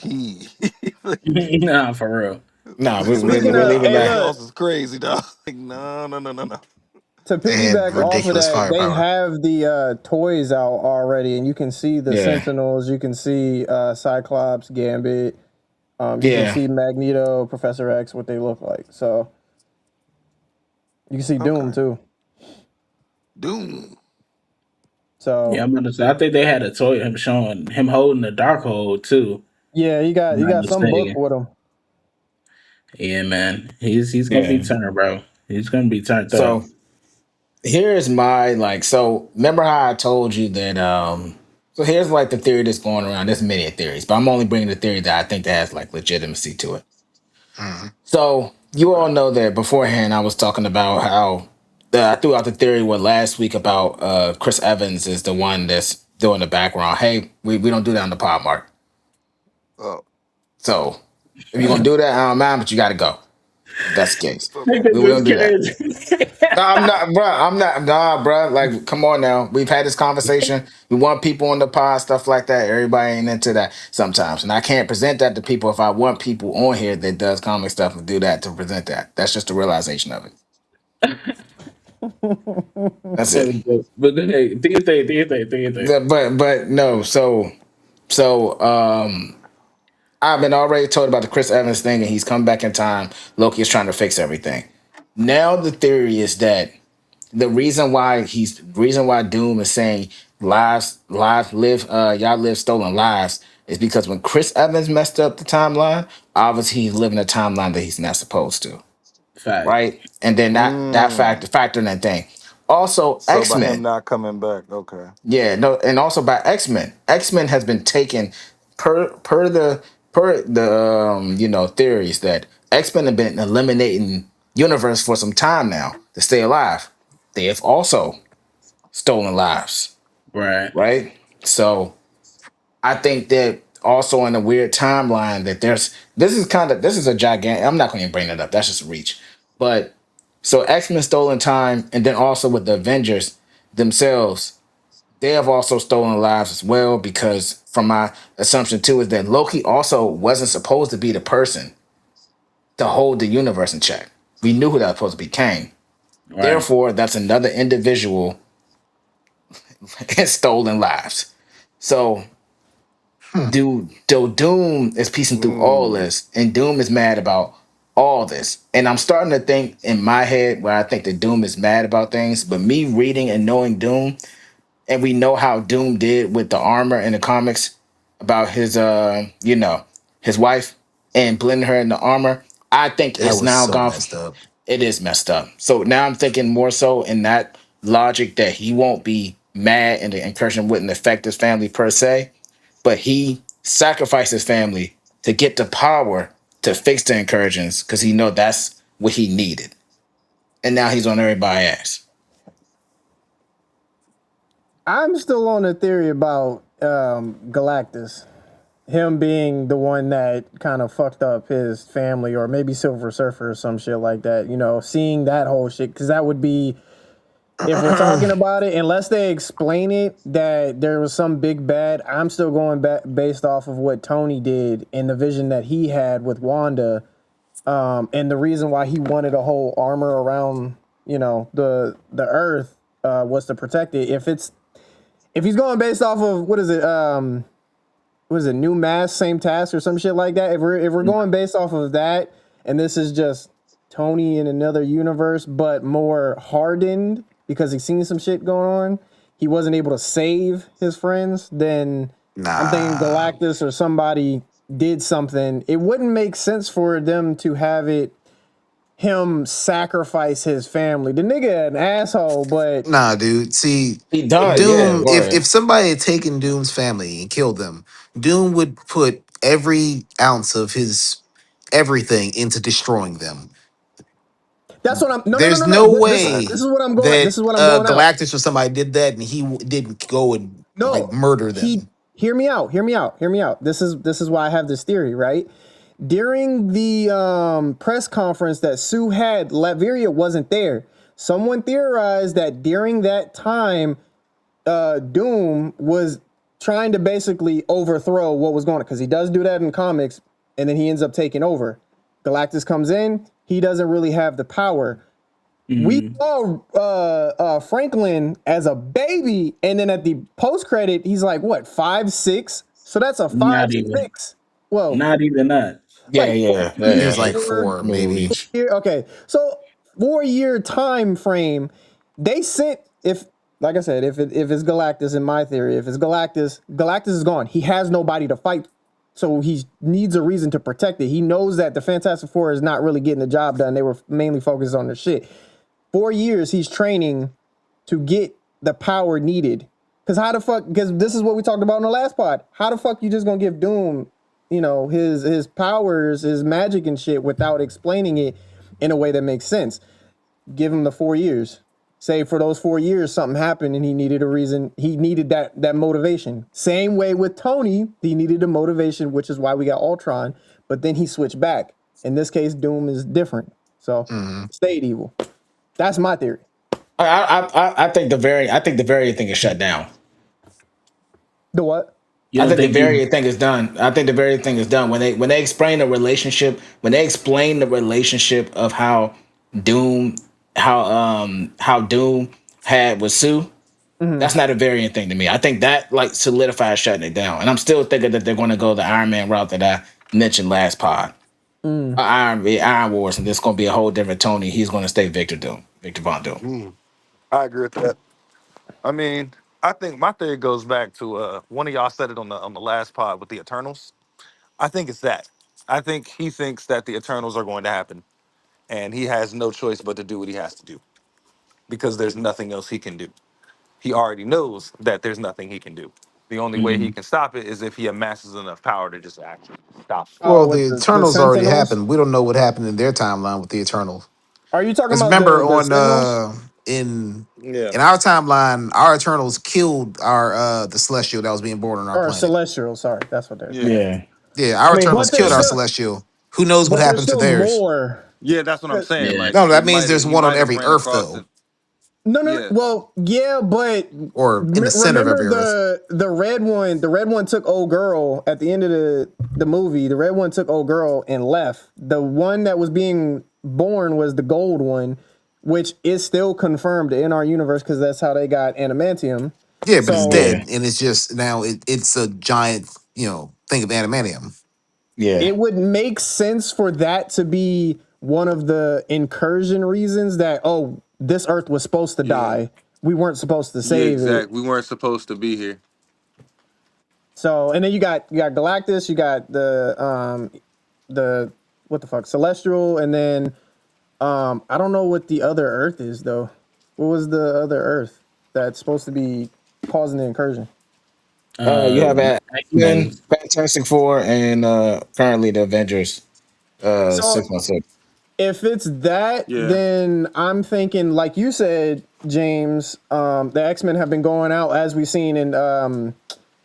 [SPEAKER 5] Nah, for real.
[SPEAKER 1] No, we we
[SPEAKER 2] speaking
[SPEAKER 1] we'll
[SPEAKER 2] of,
[SPEAKER 1] leave it
[SPEAKER 2] hey,
[SPEAKER 1] back.
[SPEAKER 2] look,
[SPEAKER 4] Thanos is crazy, dog. Like, no, no, no, no, no.
[SPEAKER 2] to
[SPEAKER 3] And
[SPEAKER 2] piggyback off of
[SPEAKER 3] ridiculous
[SPEAKER 2] that, they
[SPEAKER 3] firepower.
[SPEAKER 2] have the toys out already, and you can see the
[SPEAKER 1] Yeah,
[SPEAKER 2] Sentinels, you can see Cyclops, Gambit, you can
[SPEAKER 1] yeah.
[SPEAKER 2] see Magneto, Professor X, what they look like. So you can see Doom
[SPEAKER 4] Okay.
[SPEAKER 2] too.
[SPEAKER 4] Doom.
[SPEAKER 5] Yeah,
[SPEAKER 2] So
[SPEAKER 5] I'm gonna say. I think they had a toy of him showing him holding the Darkhold too.
[SPEAKER 2] yeah, you
[SPEAKER 5] If
[SPEAKER 2] got
[SPEAKER 5] I'm
[SPEAKER 2] you
[SPEAKER 5] not
[SPEAKER 2] got some book
[SPEAKER 5] mistaken.
[SPEAKER 2] with him.
[SPEAKER 5] Yeah, man. He's gonna be
[SPEAKER 1] Yeah.
[SPEAKER 5] turned, bro. He's gonna be turned up.
[SPEAKER 1] So here's my like. So remember how I told you that. So here's like the theory that's going around. There's many theories, but I'm only bringing the theory that I think that has like legitimacy to it.
[SPEAKER 3] Mhm.
[SPEAKER 1] So you all
[SPEAKER 4] Okay.
[SPEAKER 1] know that beforehand I was talking about how I threw out the theory last week about Chris Evans is the one that's doing the background. Hey, we don't do that on the pod, Mark.
[SPEAKER 4] Oh,
[SPEAKER 1] So if you're gonna do that, I don't mind, but you got to go. If that's the case, we
[SPEAKER 5] Niggas is
[SPEAKER 1] don't do that.
[SPEAKER 5] crazy.
[SPEAKER 1] No, I'm not, bro. I'm not, nah, bro. Like, come on now. We've had this conversation. We want people on the pod, stuff like that. Everybody ain't into that sometimes, and I can't present that to people if I want people on here that does comic stuff and do that to present that. That's just the realization of it. That's it.
[SPEAKER 5] But hey, do your thing, do your thing, do your thing.
[SPEAKER 1] But no. So I've been already told about the Chris Evans thing, and he's come back in time. Loki is trying to fix everything. Now the theory is that the reason why Doom is saying lives live y'all live stolen lives is because when Chris Evans messed up the timeline, obviously he's living a timeline that he's not supposed to,
[SPEAKER 5] Fact.
[SPEAKER 1] right? And then that
[SPEAKER 4] Mm.
[SPEAKER 1] factor in that thing. Also,
[SPEAKER 4] So
[SPEAKER 1] X
[SPEAKER 4] by him
[SPEAKER 1] Men.
[SPEAKER 4] not coming back, okay.
[SPEAKER 1] Yeah, no, and also by X Men. X Men has been taken per the theories that X Men have been eliminating universe for some time now to stay alive. They have also stolen lives,
[SPEAKER 5] Right.
[SPEAKER 1] right? So I think that also in a weird timeline that this is a gigantic. I'm not going to bring that up. That's just a reach. But so X Men stolen time, and then also with the Avengers themselves they have also stolen lives as well because from my assumption too is that Loki also wasn't supposed to be the person to hold the universe in check. We knew who that was supposed to be, Kang.
[SPEAKER 5] Right.
[SPEAKER 1] Therefore, that's another individual and stolen lives. So
[SPEAKER 3] Hmm.
[SPEAKER 1] Doom is piecing through all
[SPEAKER 4] Mm.
[SPEAKER 1] this, and Doom is mad about all this. And I'm starting to think in my head where I think that Doom is mad about things, but me reading and knowing Doom, and we know how Doom did with the armor in the comics about his wife and blending her in the armor. I think
[SPEAKER 3] That
[SPEAKER 1] it's
[SPEAKER 3] was
[SPEAKER 1] now
[SPEAKER 3] so
[SPEAKER 1] gone.
[SPEAKER 3] messed up.
[SPEAKER 1] It is messed up. So now I'm thinking more so in that logic that he won't be mad and the incursion wouldn't affect his family per se, but he sacrificed his family to get the power to fix the incursions because he know that's what he needed. And now he's on everybody's ass.
[SPEAKER 2] I'm still on the theory about Galactus. Him being the one that kind of fucked up his family, or maybe Silver Surfer or some shit like that. You know, seeing that whole shit, because that would be, if we're talking about it, unless they explain it that there was some big bad, I'm still going back based off of what Tony did and the vision that he had with Wanda, and the reason why he wanted a whole armor around, the Earth, was to protect it. If he's going based off of what is it, new mass, same task, or some shit like that. If we're going based off of that, and this is just Tony in another universe, but more hardened because he's seen some shit going on, he wasn't able to save his friends. Then I'm thinking
[SPEAKER 3] Nah,
[SPEAKER 2] Galactus or somebody did something. It wouldn't make sense for them to have him sacrifice his family. The nigga an asshole, but
[SPEAKER 3] nah, dude. See,
[SPEAKER 1] He done, yeah,
[SPEAKER 3] Doom.
[SPEAKER 1] go
[SPEAKER 3] If
[SPEAKER 1] ahead.
[SPEAKER 3] somebody had taken Doom's family and killed them, Doom would put every ounce of his everything into destroying them.
[SPEAKER 2] that's what I'm. No, no, no,
[SPEAKER 3] There's
[SPEAKER 2] no, no.
[SPEAKER 3] no
[SPEAKER 2] This
[SPEAKER 3] way
[SPEAKER 2] is what I'm going.
[SPEAKER 3] that
[SPEAKER 2] This is what I'm going out.
[SPEAKER 3] Galactus or somebody did that and he didn't go and like
[SPEAKER 2] No,
[SPEAKER 3] murder
[SPEAKER 2] he.
[SPEAKER 3] them.
[SPEAKER 2] Hear me out. Hear me out. Hear me out. This is why I have this theory, right? During the press conference that Sue had, Latveria wasn't there. Someone theorized that during that time, Doom was trying to basically overthrow what was going on, because he does do that in comics, and then he ends up taking over. Galactus comes in. He doesn't really have the power. We
[SPEAKER 5] Mhm.
[SPEAKER 2] saw Franklin as a baby, and then at the post credit, he's like what, 5'6"? So that's a five
[SPEAKER 5] Not even.
[SPEAKER 2] six. Well,
[SPEAKER 5] Not even that.
[SPEAKER 1] Yeah,
[SPEAKER 2] like
[SPEAKER 1] yeah, yeah,
[SPEAKER 3] He
[SPEAKER 1] yeah.
[SPEAKER 3] was
[SPEAKER 1] He,
[SPEAKER 3] like
[SPEAKER 2] four
[SPEAKER 3] four,
[SPEAKER 1] little
[SPEAKER 3] maybe.
[SPEAKER 1] reach.
[SPEAKER 2] year. Okay, so 4 year time frame. They sent, if like I said, if it's Galactus, in my theory, if it's Galactus, Galactus is gone. He has nobody to fight, so he needs a reason to protect it. He knows that the Fantastic Four is not really getting the job done. They were mainly focused on their shit. 4 years he's training to get the power needed. Because how the fuck? Because this is what we talked about in the last pod. How the fuck you just gonna give Doom, his powers, his magic and shit without explaining it in a way that makes sense? Give him the 4 years. Say for those 4 years something happened and he needed a reason. He needed that motivation. Same way with Tony, he needed a motivation, which is why we got Ultron. But then he switched back. In this case, Doom is different. So
[SPEAKER 3] Hmm.
[SPEAKER 2] stayed evil. That's my theory.
[SPEAKER 1] I think the variant thing is shut down.
[SPEAKER 2] The what?
[SPEAKER 5] You
[SPEAKER 1] I
[SPEAKER 5] don't
[SPEAKER 1] think the
[SPEAKER 5] think he?
[SPEAKER 1] variant thing is done. I think the variant thing is done when they explain the relationship of Doom how Doom had with Sue.
[SPEAKER 2] Mm-hmm.
[SPEAKER 1] That's not a variant thing to me. I think that like solidifies shutting it down. And I'm still thinking that they're going to go the Iron Man route that I mentioned last pod.
[SPEAKER 2] Mm.
[SPEAKER 1] Iron Wars, and this is going to be a whole different Tony. He's going to stay Victor Von Doom.
[SPEAKER 4] I agree with that. I mean, I think my theory goes back to one of y'all said it on the last pod with the Eternals. I think it's that. I think he thinks that the Eternals are going to happen, and he has no choice but to do what he has to do because there's nothing else he can do. He already knows that there's nothing he can do. The only way he
[SPEAKER 5] Mm,
[SPEAKER 4] can stop it is if he amasses enough power to just actually stop it.
[SPEAKER 2] Oh,
[SPEAKER 3] Well,
[SPEAKER 2] with
[SPEAKER 3] the
[SPEAKER 2] the
[SPEAKER 3] Eternals already
[SPEAKER 2] Sentinels.
[SPEAKER 3] happened. We don't know what happened in their timeline with the Eternals.
[SPEAKER 2] Are you talking
[SPEAKER 3] Because
[SPEAKER 2] about
[SPEAKER 3] remember,
[SPEAKER 2] the
[SPEAKER 3] on
[SPEAKER 2] Sentinels
[SPEAKER 3] in
[SPEAKER 4] Yeah.
[SPEAKER 3] our timeline, our Eternals killed our the Celestial that was being born on our
[SPEAKER 2] or
[SPEAKER 3] planet.
[SPEAKER 2] Celestials? Sorry, that's what they're.
[SPEAKER 4] Yeah.
[SPEAKER 1] Yeah,
[SPEAKER 3] Yeah,
[SPEAKER 2] I
[SPEAKER 3] our
[SPEAKER 2] mean,
[SPEAKER 3] Eternals
[SPEAKER 2] but there's
[SPEAKER 3] killed our
[SPEAKER 2] still,
[SPEAKER 3] Celestial. Who knows what
[SPEAKER 2] but there's
[SPEAKER 3] happened to
[SPEAKER 2] still
[SPEAKER 3] theirs?
[SPEAKER 2] more.
[SPEAKER 4] Yeah, that's what I'm saying.
[SPEAKER 5] yeah.
[SPEAKER 4] Like
[SPEAKER 3] No, that means there's
[SPEAKER 4] he
[SPEAKER 3] one on
[SPEAKER 4] might have
[SPEAKER 3] every
[SPEAKER 4] ran
[SPEAKER 3] Earth
[SPEAKER 4] across
[SPEAKER 3] though,
[SPEAKER 4] it.
[SPEAKER 2] No, no, no.
[SPEAKER 4] Yeah.
[SPEAKER 2] Well, yeah, but
[SPEAKER 3] or in the center of
[SPEAKER 2] remember
[SPEAKER 3] every Earth.
[SPEAKER 2] the red one. The red one took old girl at the end of the movie. The red one took old girl and left. The one that was being born was the gold one, which is still confirmed in our universe because that's how they got adamantium.
[SPEAKER 3] Yeah, but it's
[SPEAKER 2] So
[SPEAKER 1] yeah,
[SPEAKER 3] dead, and it's just now it's a giant thing of adamantium.
[SPEAKER 1] yeah,
[SPEAKER 2] it would make sense for that to be one of the incursion reasons that this Earth was supposed to
[SPEAKER 4] Yeah.
[SPEAKER 2] die. We weren't supposed to
[SPEAKER 4] Yeah,
[SPEAKER 2] save it.
[SPEAKER 4] exactly. We weren't supposed to be here.
[SPEAKER 2] So, and then you got Galactus, you got the what the fuck, Celestial, and then I don't know what the other Earth is though. What was the other Earth that's supposed to be causing the incursion?
[SPEAKER 1] you
[SPEAKER 5] Uh,
[SPEAKER 1] have
[SPEAKER 5] X
[SPEAKER 1] X-Men,
[SPEAKER 5] Men.
[SPEAKER 1] Fantastic Four, and currently the Avengers
[SPEAKER 2] So
[SPEAKER 1] 616.
[SPEAKER 2] if it's that,
[SPEAKER 4] Yeah.
[SPEAKER 2] then I'm thinking, like you said, James, the X-Men have been going out as we've seen in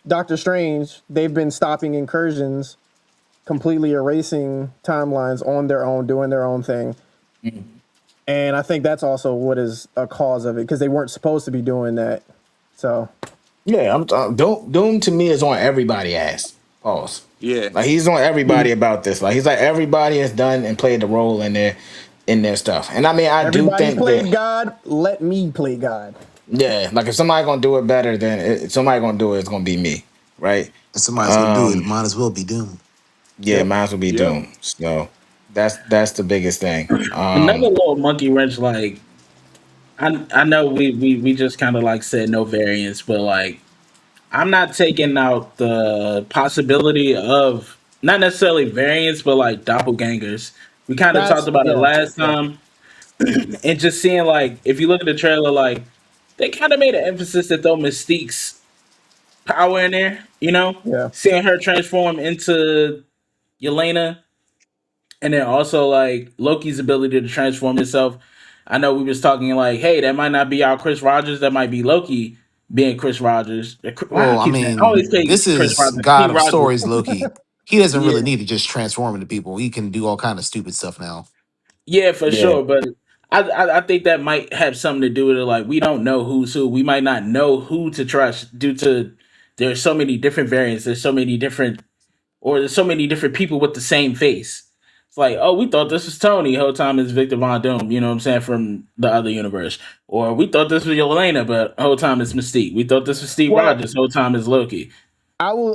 [SPEAKER 2] Doctor Strange. They've been stopping incursions, completely erasing timelines on their own, doing their own thing. And I think that's also what is a cause of it because they weren't supposed to be doing that. So
[SPEAKER 1] Yeah, Doom to me is on everybody ass. Pause.
[SPEAKER 4] Yeah.
[SPEAKER 1] Like he's on everybody about this. Like he's like everybody has done and played the role in their stuff. And I mean, I do
[SPEAKER 2] everybody
[SPEAKER 1] think that
[SPEAKER 2] played God. Let me play God.
[SPEAKER 1] yeah, like if somebody gonna do it better, then if somebody gonna do it, it's gonna be me, right?
[SPEAKER 3] If somebody's gonna do it, it
[SPEAKER 1] Um,
[SPEAKER 3] might as well be Doom.
[SPEAKER 1] yeah,
[SPEAKER 2] Yep.
[SPEAKER 1] might as well be
[SPEAKER 4] Yep.
[SPEAKER 1] Doom. So that's the biggest thing.
[SPEAKER 5] Another little monkey wrench. Like I know we just kind of like said no variance, but like I'm not taking out the possibility of not necessarily variants, but like doppelgangers. We kind of talked
[SPEAKER 2] That's
[SPEAKER 5] about it
[SPEAKER 2] yeah,
[SPEAKER 5] last
[SPEAKER 2] yeah,
[SPEAKER 5] time, and just seeing like if you look at the trailer, like they kind of made an emphasis to throw Mystique's power in there.
[SPEAKER 2] yeah.
[SPEAKER 5] Seeing her transform into Yelena, and then also like Loki's ability to transform himself. I know we was talking like, hey, that might not be our Chris Rogers. That might be Loki being Chris Rogers. Why I
[SPEAKER 3] Well, I
[SPEAKER 5] keep saying I always
[SPEAKER 3] mean,
[SPEAKER 5] say
[SPEAKER 3] this
[SPEAKER 5] Chris
[SPEAKER 3] is
[SPEAKER 5] Rogers,
[SPEAKER 3] God
[SPEAKER 5] Steve
[SPEAKER 3] of
[SPEAKER 5] Rogers.
[SPEAKER 3] Stories, Loki. He doesn't
[SPEAKER 5] Yeah,
[SPEAKER 3] really need to just transform into people. He can do all kind of stupid stuff now.
[SPEAKER 5] yeah, for
[SPEAKER 1] Yeah,
[SPEAKER 5] sure. But I think that might have something to do with it. Like we don't know who's who. We might not know who to trust due to there's so many different variants. There's so many different or there's so many different people with the same face. It's like, oh, we thought this was Tony. The whole time it's Victor Von Doom, you know what I'm saying, from the other universe. Or we thought this was Yelena, but the whole time it's Mystique. We thought this was Steve
[SPEAKER 2] Well,
[SPEAKER 5] Rogers, the whole time it's Loki.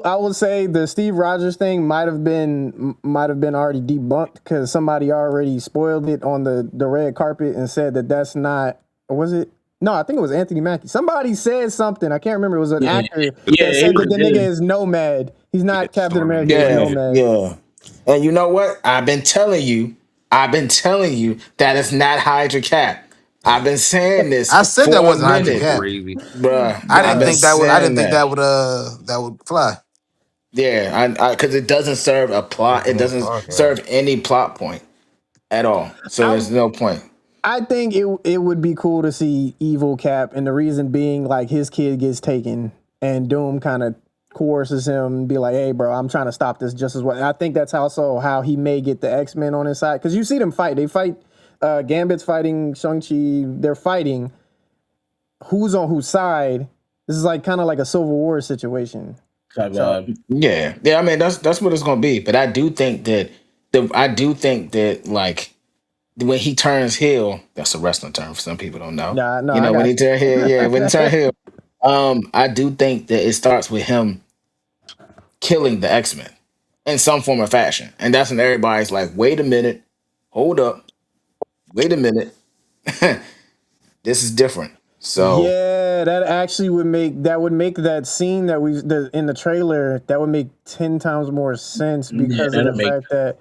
[SPEAKER 2] I will say the Steve Rogers thing might have been already debunked because somebody already spoiled it on the red carpet and said that that's not. Or was it? No, I think it was Anthony Mackie. Somebody said something. I can't remember. It was an
[SPEAKER 5] Yeah,
[SPEAKER 2] actor that
[SPEAKER 5] yeah, he
[SPEAKER 2] said that
[SPEAKER 5] was
[SPEAKER 2] the nigga
[SPEAKER 5] good.
[SPEAKER 2] is Nomad. He's
[SPEAKER 4] Yeah.
[SPEAKER 2] not Captain
[SPEAKER 4] Stormy
[SPEAKER 2] America. He's
[SPEAKER 1] yeah,
[SPEAKER 4] Daniels.
[SPEAKER 2] Nomad.
[SPEAKER 1] yeah. And you know what? I've been telling you that it's not Hydra Cap. I've been saying this
[SPEAKER 3] I said that
[SPEAKER 1] for a
[SPEAKER 3] wasn't Hydra
[SPEAKER 4] That's
[SPEAKER 1] minute,
[SPEAKER 3] Cap.
[SPEAKER 4] crazy.
[SPEAKER 1] bruh.
[SPEAKER 3] I
[SPEAKER 1] I've
[SPEAKER 3] didn't
[SPEAKER 1] been
[SPEAKER 3] think that would. I
[SPEAKER 1] saying
[SPEAKER 3] didn't think
[SPEAKER 1] that.
[SPEAKER 3] that would fly.
[SPEAKER 1] Yeah, because it doesn't serve a plot. It doesn't serve any plot point at all. So
[SPEAKER 2] I
[SPEAKER 1] there's no point.
[SPEAKER 2] I think it would be cool to see Evil Cap, and the reason being like his kid gets taken, and Doom kind of coerces him and be like, "Hey, bro, I'm trying to stop this just as well." And I think that's also how he may get the X-Men on his side because you see them fight. Gambit's fighting Shang-Chi. They're fighting. Who's on whose side? This is like kind of like a Civil War situation.
[SPEAKER 5] Type
[SPEAKER 2] So
[SPEAKER 1] Yeah. I mean, that's what it's gonna be. But I do think that like when he turns heel, that's a wrestling term for some people don't know.
[SPEAKER 2] nah, no,
[SPEAKER 1] You
[SPEAKER 2] I
[SPEAKER 1] know, when
[SPEAKER 2] got
[SPEAKER 1] he turn heel, yeah, when he turn
[SPEAKER 2] you.
[SPEAKER 1] heel, I do think that it starts with him killing the X-Men in some form or fashion, and that's when everybody's like, "Wait a minute, hold up, wait a minute, this is different." So
[SPEAKER 2] Yeah, that actually would make that scene that in the trailer that would make 10 times more sense
[SPEAKER 5] yeah,
[SPEAKER 2] because of the
[SPEAKER 5] that'll make
[SPEAKER 2] fact that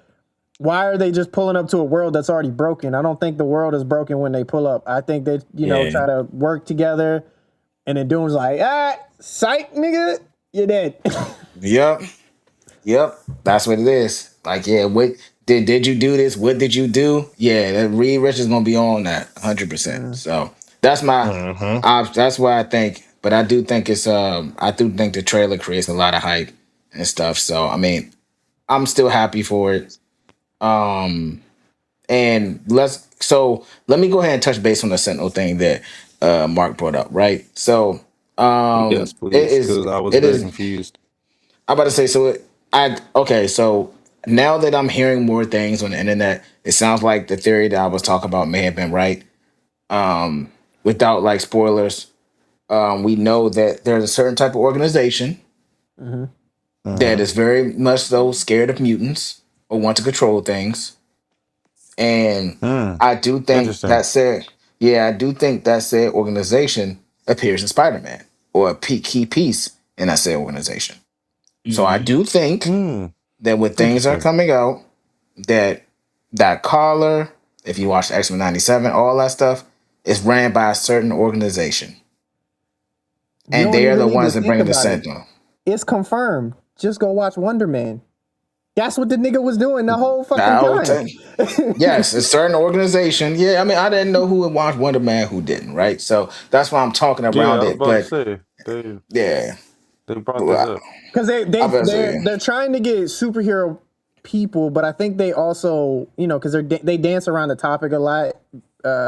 [SPEAKER 2] why are they just pulling up to a world that's already broken? I don't think the world is broken when they pull up. I think they
[SPEAKER 1] yeah,
[SPEAKER 2] try to work together, and then Doom's like, psych, nigga, you're dead.
[SPEAKER 1] yep, yep, that's what it is. Like, yeah, what did you do this? What did you do? Yeah, that Reed Richards gonna be on that 100%.
[SPEAKER 2] Mm.
[SPEAKER 1] So that's my,
[SPEAKER 4] Mm-hmm.
[SPEAKER 1] that's why I think. But I do think I do think the trailer creates a lot of hype and stuff. So I mean, I'm still happy for it. Um, and let me go ahead and touch base on the Sentinel thing that Mark brought up. Right. So
[SPEAKER 4] Yes,
[SPEAKER 1] it
[SPEAKER 4] please,
[SPEAKER 1] is
[SPEAKER 4] because I was
[SPEAKER 1] it
[SPEAKER 4] very
[SPEAKER 1] is.
[SPEAKER 4] confused.
[SPEAKER 1] I'm about to say so. I okay. So now that I'm hearing more things on the internet, it sounds like the theory that I was talking about may have been right. Without like spoilers, we know that there's a certain type of organization
[SPEAKER 2] Hmm.
[SPEAKER 1] that
[SPEAKER 4] Mm-hmm.
[SPEAKER 1] is very much so scared of mutants or want to control things. And
[SPEAKER 4] Mm.
[SPEAKER 1] I do think
[SPEAKER 4] Interesting.
[SPEAKER 1] that said, yeah, I do think that said organization appears in Spider-Man or a key piece in that said organization. So I
[SPEAKER 5] mhm.
[SPEAKER 1] do think
[SPEAKER 4] Mm.
[SPEAKER 1] that when things are
[SPEAKER 4] Interesting.
[SPEAKER 1] coming out, that that collar, if you watch X-Men 97, all that stuff is ran by a certain organization.
[SPEAKER 2] You
[SPEAKER 1] And
[SPEAKER 2] don't
[SPEAKER 1] they are
[SPEAKER 2] even
[SPEAKER 1] the
[SPEAKER 2] need to
[SPEAKER 1] ones that
[SPEAKER 2] think
[SPEAKER 1] bring the
[SPEAKER 2] about it.
[SPEAKER 1] Sentinel.
[SPEAKER 2] It's confirmed. Just go watch Wonder Man. That's what the nigga was doing the whole fucking
[SPEAKER 1] I would
[SPEAKER 2] time.
[SPEAKER 1] think. Yes, a certain organization. Yeah, I mean, I didn't know who would watch Wonder Man, who didn't, right? So that's why I'm talking
[SPEAKER 4] Yeah,
[SPEAKER 1] around
[SPEAKER 4] I was
[SPEAKER 1] it.
[SPEAKER 4] about to
[SPEAKER 1] But
[SPEAKER 4] say they
[SPEAKER 1] yeah,
[SPEAKER 4] they brought this
[SPEAKER 1] well,
[SPEAKER 4] up.
[SPEAKER 2] Because they
[SPEAKER 1] I
[SPEAKER 2] they
[SPEAKER 1] better
[SPEAKER 2] they're
[SPEAKER 1] say,
[SPEAKER 2] they're trying to get superhero people, but I think they also because they dance around the topic a lot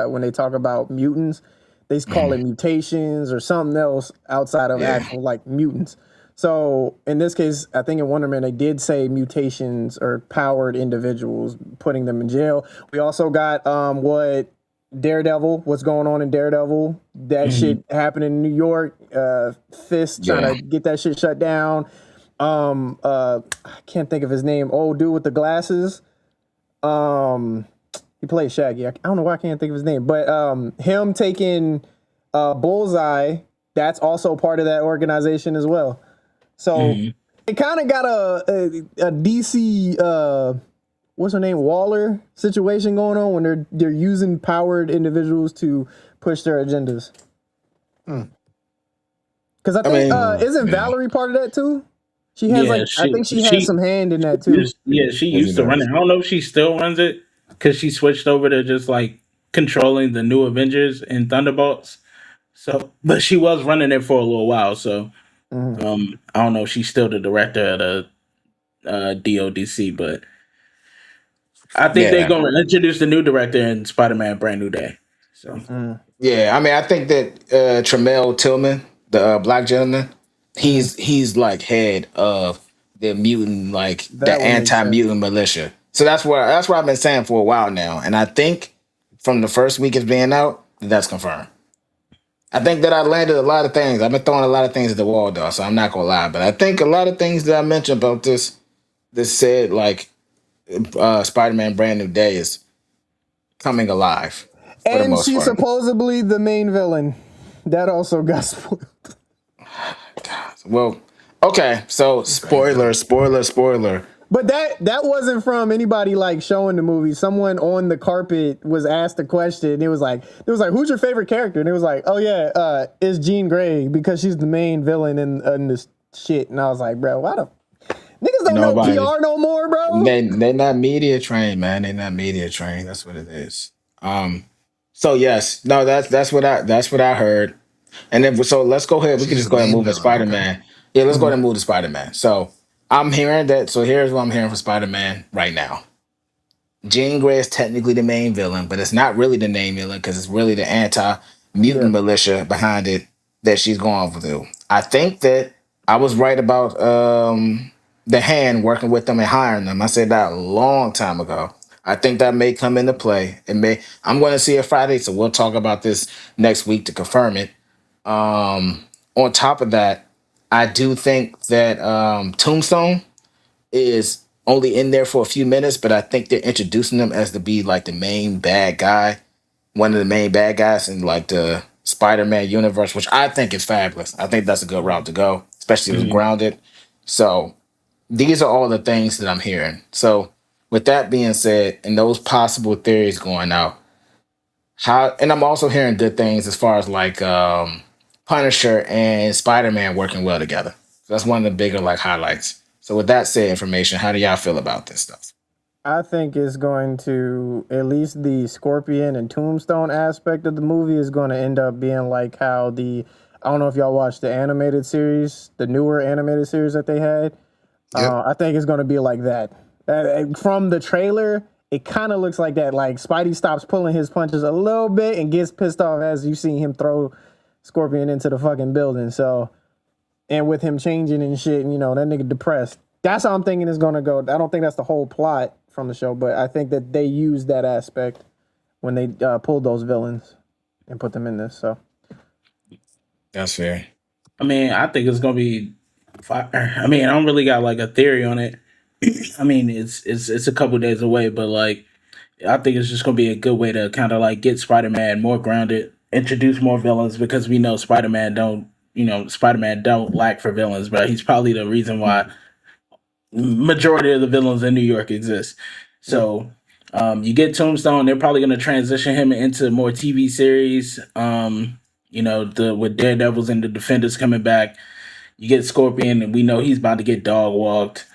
[SPEAKER 2] when they talk about mutants. They call it
[SPEAKER 1] mhm,
[SPEAKER 2] mutations or something else outside of
[SPEAKER 1] yeah,
[SPEAKER 2] actual like mutants. So in this case, I think in Wonder Man they did say mutations or powered individuals, putting them in jail. We also got what Daredevil, what's going on in Daredevil? That
[SPEAKER 5] Mhm.
[SPEAKER 2] shit happened in New York. Fist trying
[SPEAKER 1] yeah.
[SPEAKER 2] to get that shit shut down. I can't think of his name. Old dude with the glasses. Um, he played Shaggy. I don't know why I can't think of his name, but him taking Bullseye. That's also part of that organization as well. So
[SPEAKER 5] Mhm.
[SPEAKER 2] it kind of got a DC what's her name Waller situation going on when they're using powered individuals to push their agendas.
[SPEAKER 3] Hmm.
[SPEAKER 2] Because I
[SPEAKER 1] I
[SPEAKER 2] think
[SPEAKER 1] mean,
[SPEAKER 2] isn't
[SPEAKER 1] yeah.
[SPEAKER 2] Valerie part of that too? She has
[SPEAKER 5] Yeah,
[SPEAKER 2] like I think she has some hand in that too.
[SPEAKER 5] she
[SPEAKER 1] Yes, he
[SPEAKER 5] used to run
[SPEAKER 1] does.
[SPEAKER 5] it. I don't know if she still runs it because she switched over to just like controlling the new Avengers and Thunderbolts. So, but she was running it for a little while. So,
[SPEAKER 2] Mhm.
[SPEAKER 5] I don't know if she's still the director of the DODC, but I think they're
[SPEAKER 1] Yeah,
[SPEAKER 5] going to introduce the new director in Spider-Man: Brand New Day. So,
[SPEAKER 2] Mhm.
[SPEAKER 1] yeah. I mean, I think that Tremel Tillman, the black gentleman,
[SPEAKER 2] Mhm.
[SPEAKER 1] he's like head of the mutant, like the
[SPEAKER 2] That would make
[SPEAKER 1] anti
[SPEAKER 2] sense.
[SPEAKER 1] mutant militia. So that's what I've been saying for a while now, and I think from the first week it's being out, that's confirmed. I think that I landed a lot of things. I've been throwing a lot of things at the wall, though, so I'm not gonna lie. But I think a lot of things that I mentioned about this said like Spider-Man: Brand New Day is coming alive for the
[SPEAKER 2] And
[SPEAKER 1] most
[SPEAKER 2] she's
[SPEAKER 1] part.
[SPEAKER 2] supposedly the main villain. That also got spoiled.
[SPEAKER 1] Well, okay, so spoiler.
[SPEAKER 2] But that wasn't from anybody like showing the movie. Someone on the carpet was asked a question. And it was like, who's your favorite character? And it was like, oh yeah, it's Jean Grey because she's the main villain in this shit. And I was like, bro, why the niggas don't know
[SPEAKER 1] Nobody.
[SPEAKER 2] PR no more, bro?
[SPEAKER 1] They not media trained, man. They not media trained. That's what it is. So yes, no, that's what I heard. And then so let's go ahead. We can
[SPEAKER 3] She's
[SPEAKER 1] just
[SPEAKER 3] the
[SPEAKER 1] go ahead and
[SPEAKER 3] main
[SPEAKER 1] move to
[SPEAKER 3] villain.
[SPEAKER 1] Spider
[SPEAKER 3] Okay.
[SPEAKER 1] Man. Yeah, let's go
[SPEAKER 2] Mhm.
[SPEAKER 1] ahead and move to Spider Man. So I'm hearing that. So here's what I'm hearing for Spider Man right now. Jean Grey is technically the main villain, but it's not really the main villain because it's really the
[SPEAKER 2] Yeah.
[SPEAKER 1] anti-mutant militia behind it that she's going through. I think that I was right about the Hand working with them and hiring them. I said that a long time ago. I think that may come into play. It may. I'm going to see it Friday, so we'll talk about this next week to confirm it. On top of that, I do think that Tombstone is only in there for a few minutes, but I think they're introducing them as to be like the main bad guy, one of the main bad guys in like the Spider-Man universe, which I think is fabulous. I think that's a good route to go, especially with
[SPEAKER 5] Mhm.
[SPEAKER 1] grounded. So these are all the things that I'm hearing. So with that being said, and those possible theories going out, how and I'm also hearing good things as far as like Punisher and Spider-Man working well together. So that's one of the bigger like highlights. So with that said information, how do y'all feel about this stuff?
[SPEAKER 2] I think it's going to, at least the Scorpion and Tombstone aspect of the movie is going to end up being like how I don't know if y'all watched the animated series, the newer animated series that they had.
[SPEAKER 3] Yep.
[SPEAKER 2] I think it's going to be like that. From the trailer, it kind of looks like that. Like Spidey stops pulling his punches a little bit and gets pissed off as you see him throw Scorpion into the fucking building. So, and with him changing and shit, and, that nigga depressed. That's how I'm thinking it's gonna go. I don't think that's the whole plot from the show, but I think that they used that aspect when they pulled those villains and put them in this. So
[SPEAKER 1] That's fair.
[SPEAKER 5] I mean, I think it's gonna be fire. I mean, I don't really got like a theory on it. I mean, it's a couple days away, but like I think it's just gonna be a good way to kind of like get Spider-Man more grounded, introduce more villains because we know Spider-Man don't lack for villains, but he's probably the reason why majority of the villains in New York exist.
[SPEAKER 2] yeah,
[SPEAKER 5] So you get Tombstone, they're probably gonna transition him into more TV series. The with Daredevils and the Defenders coming back. You get Scorpion, and we know he's about to get dog walked.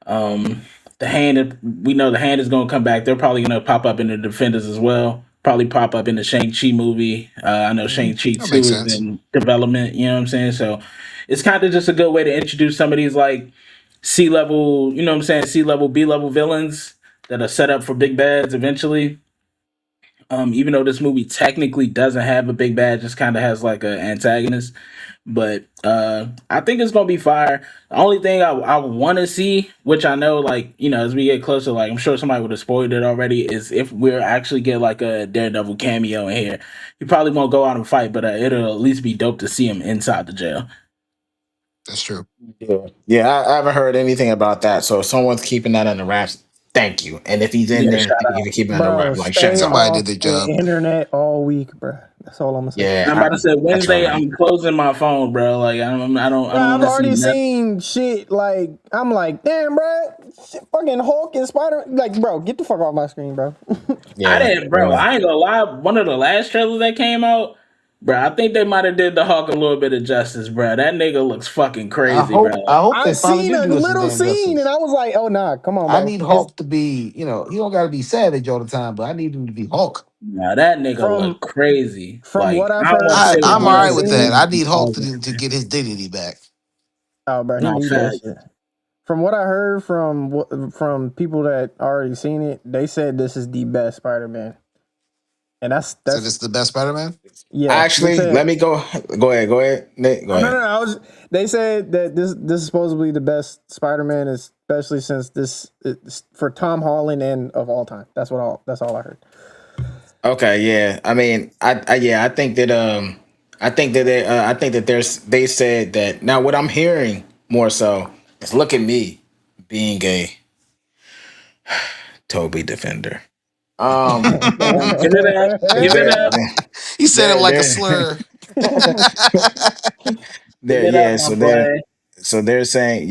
[SPEAKER 5] Um, the Hand, we know the Hand is going to come back. They're probably going to pop up in the Defenders as well. Probably pop up in the Shang-Chi movie. I know
[SPEAKER 2] mm-hmm.
[SPEAKER 5] Shang-Chi
[SPEAKER 3] That makes
[SPEAKER 5] 2 is
[SPEAKER 3] sense.
[SPEAKER 5] in development. You know what I'm saying? So it's kind of just a good way to introduce some of these like C-level, you know what I'm saying, C-level, B-level villains that are set up for big bads eventually. Even though this movie technically doesn't have a big bad, just kind of has like an antagonist. But I think it's gonna be fire. The only thing I want to see, which I know, like as we get closer, like I'm sure somebody would have spoiled it already, is if we're actually get like a Daredevil cameo in here. He probably won't go out and fight, but it'll at least be dope to see him inside the jail.
[SPEAKER 3] That's true.
[SPEAKER 1] Yeah, I haven't heard anything about that. So if someone's keeping that under wraps, thank you. And if he's in
[SPEAKER 5] Yeah,
[SPEAKER 1] there,
[SPEAKER 5] shout
[SPEAKER 1] thank you
[SPEAKER 5] out.
[SPEAKER 1] for keeping it under
[SPEAKER 2] Bro,
[SPEAKER 1] wraps. Like shout
[SPEAKER 2] stay
[SPEAKER 1] out.
[SPEAKER 3] Somebody did
[SPEAKER 2] off
[SPEAKER 3] their
[SPEAKER 2] the
[SPEAKER 3] job.
[SPEAKER 2] internet all week, bro. That's all I'm gonna say.
[SPEAKER 1] Yeah,
[SPEAKER 5] I'm about to say
[SPEAKER 1] I try
[SPEAKER 5] Wednesday.
[SPEAKER 1] not.
[SPEAKER 5] I'm closing my phone, bro. Like I
[SPEAKER 2] Bro,
[SPEAKER 5] don't
[SPEAKER 2] I've
[SPEAKER 5] want to see
[SPEAKER 2] already
[SPEAKER 5] nothing.
[SPEAKER 2] seen shit like I'm like, damn, bro, shit, fucking Hulk and Spider. Like, bro, get the fuck off my screen, bro.
[SPEAKER 5] I
[SPEAKER 1] Yeah,
[SPEAKER 5] didn't, bro.
[SPEAKER 1] yeah.
[SPEAKER 5] I ain't gonna lie. One of the last trailers that came out, bro. I think they might have did the Hawk a little bit of justice, bro. That nigga looks fucking crazy, bro.
[SPEAKER 3] I hope
[SPEAKER 2] I
[SPEAKER 3] they finally
[SPEAKER 2] seen
[SPEAKER 3] do
[SPEAKER 2] a
[SPEAKER 3] do us some
[SPEAKER 2] little
[SPEAKER 3] damn
[SPEAKER 2] scene and
[SPEAKER 3] justice.
[SPEAKER 2] I was like, oh nah, come on,
[SPEAKER 3] I
[SPEAKER 2] bro.
[SPEAKER 3] need
[SPEAKER 2] It's
[SPEAKER 3] Hulk to be, he don't got to be savage all the time, but I need him to be Hulk.
[SPEAKER 5] Now that nigga
[SPEAKER 2] from
[SPEAKER 5] look crazy.
[SPEAKER 2] from what
[SPEAKER 5] Like
[SPEAKER 2] I've
[SPEAKER 5] I don't
[SPEAKER 2] heard
[SPEAKER 5] want to
[SPEAKER 3] I
[SPEAKER 5] say
[SPEAKER 2] from
[SPEAKER 5] what
[SPEAKER 3] I'm
[SPEAKER 2] what
[SPEAKER 3] all
[SPEAKER 2] I've
[SPEAKER 3] right
[SPEAKER 5] Marvel
[SPEAKER 3] with
[SPEAKER 5] did.
[SPEAKER 3] that.
[SPEAKER 2] seen.
[SPEAKER 3] I need Hulk
[SPEAKER 5] Oh,
[SPEAKER 3] to get his dignity back.
[SPEAKER 2] Oh, bro, he
[SPEAKER 5] no
[SPEAKER 2] need that
[SPEAKER 5] facts.
[SPEAKER 2] shit. From what I heard from people that already seen it, they said this is the best Spider-Man, and
[SPEAKER 3] So
[SPEAKER 2] that's
[SPEAKER 3] this is the best Spider-Man.
[SPEAKER 2] yeah. They
[SPEAKER 1] Actually, let
[SPEAKER 2] said
[SPEAKER 1] me go. Go ahead. Go ahead. Nick, go
[SPEAKER 2] oh no no.
[SPEAKER 1] ahead.
[SPEAKER 2] no I was. They said that this is supposedly the best Spider-Man, especially since this is for Tom Holland and of all time. That's all I heard.
[SPEAKER 1] Okay, yeah. I mean, yeah, I think that they said that now what I'm hearing more so is look at me being a Toby defender. Um
[SPEAKER 5] Give it up. Give it
[SPEAKER 1] they're
[SPEAKER 5] up.
[SPEAKER 3] He said it like a
[SPEAKER 1] they're
[SPEAKER 3] slur.
[SPEAKER 5] Give
[SPEAKER 1] they're
[SPEAKER 5] it up,
[SPEAKER 1] yeah,
[SPEAKER 5] my
[SPEAKER 1] so
[SPEAKER 5] boy.
[SPEAKER 1] they're saying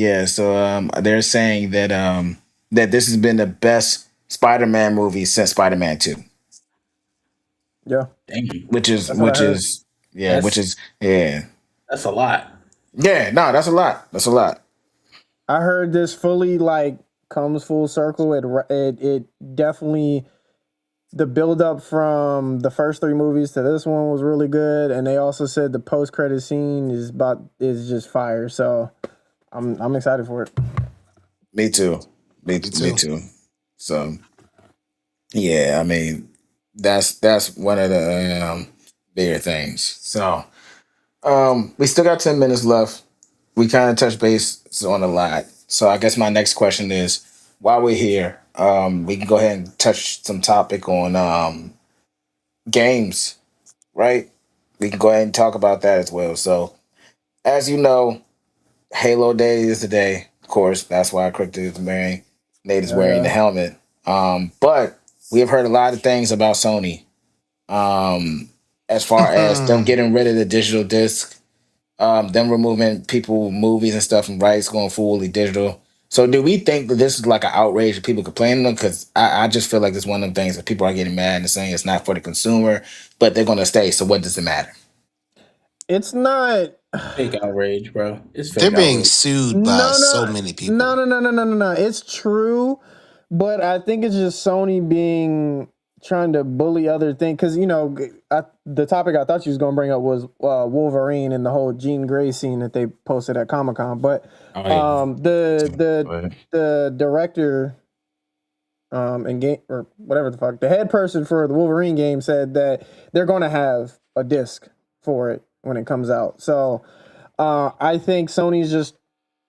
[SPEAKER 1] they're saying that this has been the best Spider-Man movie since Spider-Man 2,
[SPEAKER 2] Yeah,
[SPEAKER 5] Damn,
[SPEAKER 2] that's what I heard.
[SPEAKER 1] which
[SPEAKER 5] that's
[SPEAKER 1] is yeah.
[SPEAKER 5] that's a lot.
[SPEAKER 1] Yeah, no, that's a lot. That's a lot.
[SPEAKER 2] I heard this fully like comes full circle. It definitely the build up from the first three movies to this one was really good, and they also said the post credit scene is just fire. So I'm excited for it.
[SPEAKER 1] Me too.
[SPEAKER 3] Me
[SPEAKER 1] Me
[SPEAKER 3] too.
[SPEAKER 1] too. So Yeah, I mean, that's one of the bigger things. So, we still got 10 minutes left. We kind of touched base on a lot. So I guess my next question is, while we're here, we can go ahead and touch some topic on games, right? We can go ahead and talk about that as well. So, as you know, Halo Day is the day. Of course, that's why Crypto is wearing Nate is
[SPEAKER 2] Yeah,
[SPEAKER 1] wearing the
[SPEAKER 2] yeah.
[SPEAKER 1] helmet. But we have heard a lot of things about Sony. As far as them getting rid of the digital disc, them removing people movies and stuff and rights going fully digital. So do we think that this is like an outrage of people complaining? Because I just feel like it's one of them things that people are getting mad and saying it's not for the consumer, but they're gonna stay. So what does it matter?
[SPEAKER 2] It's not.
[SPEAKER 5] Fake outrage, bro. It's
[SPEAKER 3] They're
[SPEAKER 5] fake
[SPEAKER 3] being
[SPEAKER 5] outrage.
[SPEAKER 3] sued by
[SPEAKER 2] No,
[SPEAKER 3] so
[SPEAKER 2] no,
[SPEAKER 3] many
[SPEAKER 2] no,
[SPEAKER 3] people.
[SPEAKER 2] no, no, no, no, no, no. It's true, but I think it's just Sony being trying to bully other things. Because the topic I thought you was gonna bring up was Wolverine and the whole Jean Grey scene that they posted at Comic Con. But
[SPEAKER 1] Oh yeah.
[SPEAKER 2] the director and game or whatever the fuck, the head person for the Wolverine game said that they're gonna have a disc for it when it comes out. So I think Sony's just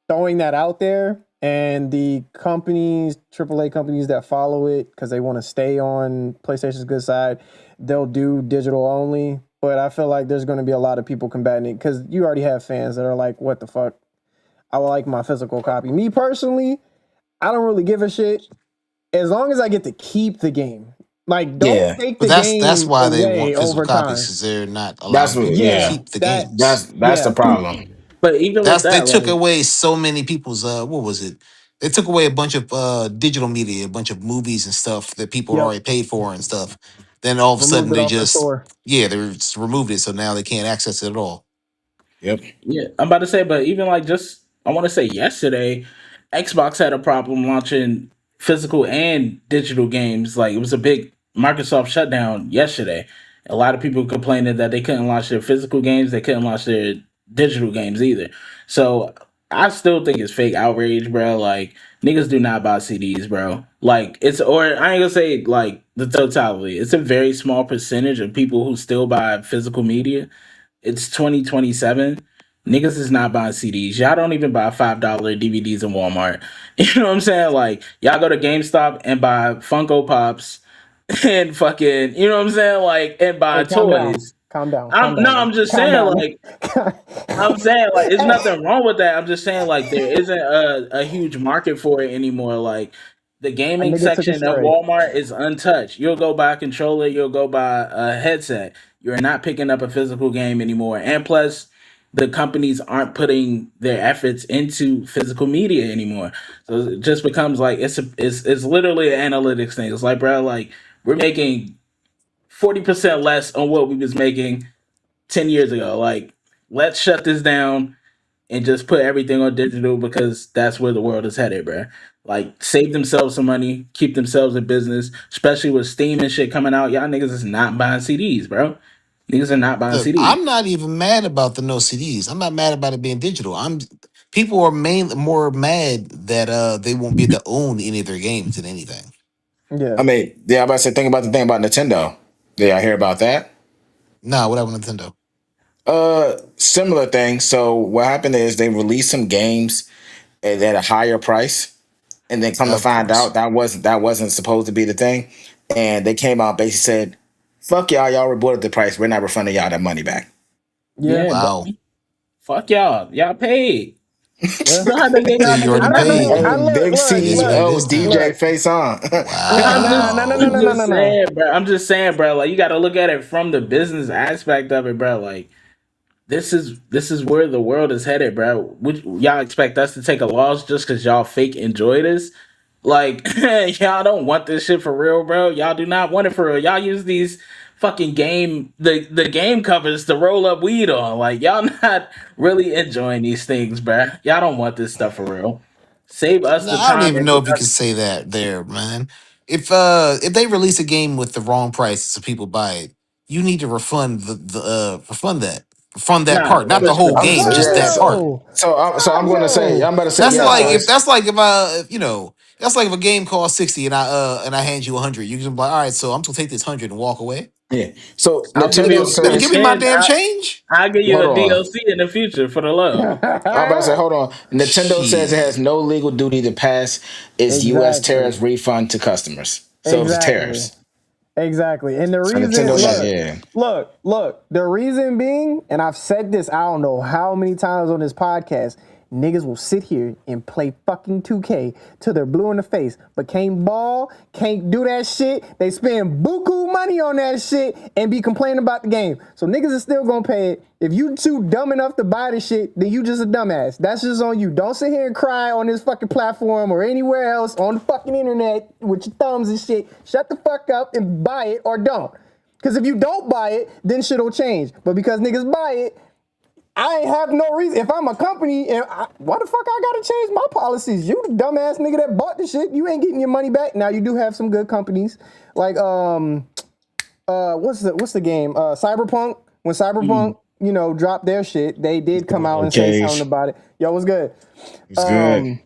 [SPEAKER 2] throwing that out there, and the companies, AAA companies that follow it because they want to stay on PlayStation's good side, they'll do digital only. But I feel like there's going to be a lot of people combating it because you already have fans that are like, "What the fuck? I would like my physical copy." Me personally, I don't really give a shit as long as I get to keep the game. Like, don't
[SPEAKER 1] Yeah.
[SPEAKER 2] take
[SPEAKER 3] But
[SPEAKER 2] the
[SPEAKER 3] that's
[SPEAKER 2] game
[SPEAKER 3] why they want
[SPEAKER 2] away
[SPEAKER 3] physical
[SPEAKER 2] over
[SPEAKER 3] copies
[SPEAKER 2] time.
[SPEAKER 3] because they're not
[SPEAKER 1] That's
[SPEAKER 3] allowing
[SPEAKER 1] what
[SPEAKER 3] people to
[SPEAKER 2] Yeah,
[SPEAKER 1] yeah.
[SPEAKER 3] keep the
[SPEAKER 2] that.
[SPEAKER 3] games.
[SPEAKER 1] That's the
[SPEAKER 2] Yeah,
[SPEAKER 1] problem.
[SPEAKER 5] But even with
[SPEAKER 3] They
[SPEAKER 5] that,
[SPEAKER 3] took
[SPEAKER 5] like,
[SPEAKER 3] away so many people's what was it? They took away a bunch of digital media, a bunch of movies and stuff that people had
[SPEAKER 2] yep.
[SPEAKER 3] already paid for and stuff. Then all of a
[SPEAKER 2] Removed
[SPEAKER 3] sudden
[SPEAKER 2] it
[SPEAKER 3] they
[SPEAKER 2] off their
[SPEAKER 3] just
[SPEAKER 2] store.
[SPEAKER 3] they just removed it, so now they can't access it at all.
[SPEAKER 1] Yep.
[SPEAKER 5] yeah, I'm about to say, but even like just I want to say yesterday, Xbox had a problem launching physical and digital games. Like it was a big Microsoft shutdown yesterday. A lot of people complaining that they couldn't launch their physical games, they couldn't launch their digital games either. So I still think it's fake outrage, bro. Like niggas do not buy CDs, bro. Like it's or I ain't gonna say like the totality. It's a very small percentage of people who still buy physical media. It's 2027. Niggas is not buying CDs. Y'all don't even buy $5 DVDs in Walmart. You know what I'm saying? Like y'all go to GameStop and buy Funko Pops and fucking, you know what I'm saying? Like and buy
[SPEAKER 2] Hey, calm down.
[SPEAKER 5] toys.
[SPEAKER 2] Calm down. Calm
[SPEAKER 5] I'm
[SPEAKER 2] down
[SPEAKER 5] no,
[SPEAKER 2] now.
[SPEAKER 5] I'm just
[SPEAKER 2] Calm
[SPEAKER 5] saying
[SPEAKER 2] down.
[SPEAKER 5] like I'm saying like there's
[SPEAKER 2] Hey,
[SPEAKER 5] nothing wrong with that. I'm just saying like there isn't a huge market for it anymore. Like the
[SPEAKER 2] a
[SPEAKER 5] gaming
[SPEAKER 2] nigga took a
[SPEAKER 5] section at
[SPEAKER 2] stray.
[SPEAKER 5] Walmart is untouched. You'll go buy a controller, you'll go buy a headset. You're not picking up a physical game anymore. And plus the companies aren't putting their efforts into physical media anymore. So it just becomes like it's literally an analytics thing. It's like, bro, like we're making 40% less on what we was making 10 years ago. Like, let's shut this down and just put everything on digital because that's where the world is headed, bro. Like, save themselves some money, keep themselves in business, especially with Steam and shit coming out. Y'all niggas is not buying CDs, bro. Niggas are not buying
[SPEAKER 3] Look,
[SPEAKER 5] CDs.
[SPEAKER 3] I'm not even mad about the no CDs. I'm not mad about it being digital. I'm People are more mad that they won't be able to own any of their games than anything.
[SPEAKER 1] I
[SPEAKER 2] Yeah.
[SPEAKER 1] mean, yeah, I'm about to say think about the thing about Nintendo. Did I hear about that?
[SPEAKER 3] Nah, what happened to Nintendo?
[SPEAKER 1] Similar thing. So what happened is they released some games at a higher price, and then come to
[SPEAKER 3] Of
[SPEAKER 1] find
[SPEAKER 3] course.
[SPEAKER 1] out that wasn't supposed to be the thing. And they came out and basically said, "Fuck y'all, y'all reported the price. We're not refunding y'all that money back."
[SPEAKER 2] Yeah.
[SPEAKER 5] Yeah, bro.
[SPEAKER 3] Wow.
[SPEAKER 5] Fuck y'all. Y'all paid.
[SPEAKER 2] Yeah.
[SPEAKER 5] So how they gave y'all
[SPEAKER 3] You
[SPEAKER 5] niggas
[SPEAKER 3] already
[SPEAKER 2] I don't
[SPEAKER 5] money
[SPEAKER 2] know.
[SPEAKER 3] paid.
[SPEAKER 2] I
[SPEAKER 1] Hey,
[SPEAKER 5] for?
[SPEAKER 2] look,
[SPEAKER 1] big
[SPEAKER 3] It
[SPEAKER 2] look,
[SPEAKER 3] is what it
[SPEAKER 2] look,
[SPEAKER 1] CEO
[SPEAKER 3] is now.
[SPEAKER 1] DJ
[SPEAKER 2] look.
[SPEAKER 1] face on.
[SPEAKER 5] I'm just
[SPEAKER 2] No, no, no, no,
[SPEAKER 3] Wow.
[SPEAKER 2] no, no,
[SPEAKER 5] I'm just
[SPEAKER 2] no, no.
[SPEAKER 5] saying, bro. I'm just saying, bro. Like you got to look at it from the business aspect of it, bro. Like this is where the world is headed, bro. Would y'all expect us to take a loss just because y'all fake enjoy this? Like y'all don't want this shit for real, bro. Y'all do not want it for real. Y'all use these fucking the game covers to roll up weed on. Like y'all not really enjoying these things, bro. Y'all don't want this stuff for real. Save us
[SPEAKER 3] No,
[SPEAKER 5] the
[SPEAKER 3] I don't
[SPEAKER 5] time
[SPEAKER 3] even
[SPEAKER 5] and
[SPEAKER 3] know if you can
[SPEAKER 5] production.
[SPEAKER 3] say that there, man. If they release a game with the wrong price so people buy it, you need to refund that
[SPEAKER 5] Nah,
[SPEAKER 3] part, not
[SPEAKER 5] for
[SPEAKER 3] the whole
[SPEAKER 5] sure.
[SPEAKER 3] game, just
[SPEAKER 1] Yeah,
[SPEAKER 3] that
[SPEAKER 1] so
[SPEAKER 3] part.
[SPEAKER 2] Bro,
[SPEAKER 1] so I'm
[SPEAKER 2] stop,
[SPEAKER 1] going to say
[SPEAKER 2] yo.
[SPEAKER 1] I'm about to say
[SPEAKER 3] That's
[SPEAKER 1] yeah.
[SPEAKER 3] like
[SPEAKER 1] So
[SPEAKER 2] Nah.
[SPEAKER 3] if
[SPEAKER 1] it's
[SPEAKER 3] that's like if That's like if a game costs 60 and I hand you 100, you can be like, all right, so I'm gonna take this 100 and walk away.
[SPEAKER 1] Yeah. So
[SPEAKER 5] I'll give you
[SPEAKER 1] Nintendo
[SPEAKER 5] a
[SPEAKER 3] Better
[SPEAKER 5] free
[SPEAKER 3] give
[SPEAKER 1] says,
[SPEAKER 3] me my
[SPEAKER 5] skin.
[SPEAKER 3] damn change.
[SPEAKER 5] I'll give you
[SPEAKER 1] hold
[SPEAKER 5] a
[SPEAKER 1] on.
[SPEAKER 5] DLC in the future for the love.
[SPEAKER 1] I'm about to say, hold on. Nintendo says it has
[SPEAKER 3] Shit.
[SPEAKER 1] no legal duty to pass its U.S.
[SPEAKER 2] Exactly.
[SPEAKER 1] tariff refund to customers. So it's
[SPEAKER 2] Exactly.
[SPEAKER 1] tariffs.
[SPEAKER 2] Exactly. And the
[SPEAKER 1] So
[SPEAKER 2] reason,
[SPEAKER 1] Nintendo,
[SPEAKER 3] Bullshit.
[SPEAKER 1] yeah.
[SPEAKER 2] look, the reason being, and I've said this, I don't know how many times on this podcast, niggas will sit here and play fucking 2K till they're blue in the face, but can't ball, can't do that shit. They spend buku money on that shit and be complaining about the game. So niggas is still gonna pay it. If you too dumb enough to buy the shit, then you just a dumbass. That's just on you. Don't sit here and cry on this fucking platform or anywhere else on the fucking internet with your thumbs and shit. Shut the fuck up and buy it or don't. Because if you don't buy it, then shit'll change. But because niggas buy it, I ain't have no reason. If I'm a company, and why the fuck I gotta change my policies? You the dumbass nigga that bought the shit, you ain't getting your money back. Now you do have some good companies like what's the game? Cyberpunk. When Cyberpunk, dropped their shit, they did come out and say something
[SPEAKER 1] Cage.
[SPEAKER 2] about it. Yo, what's good?
[SPEAKER 1] It's good.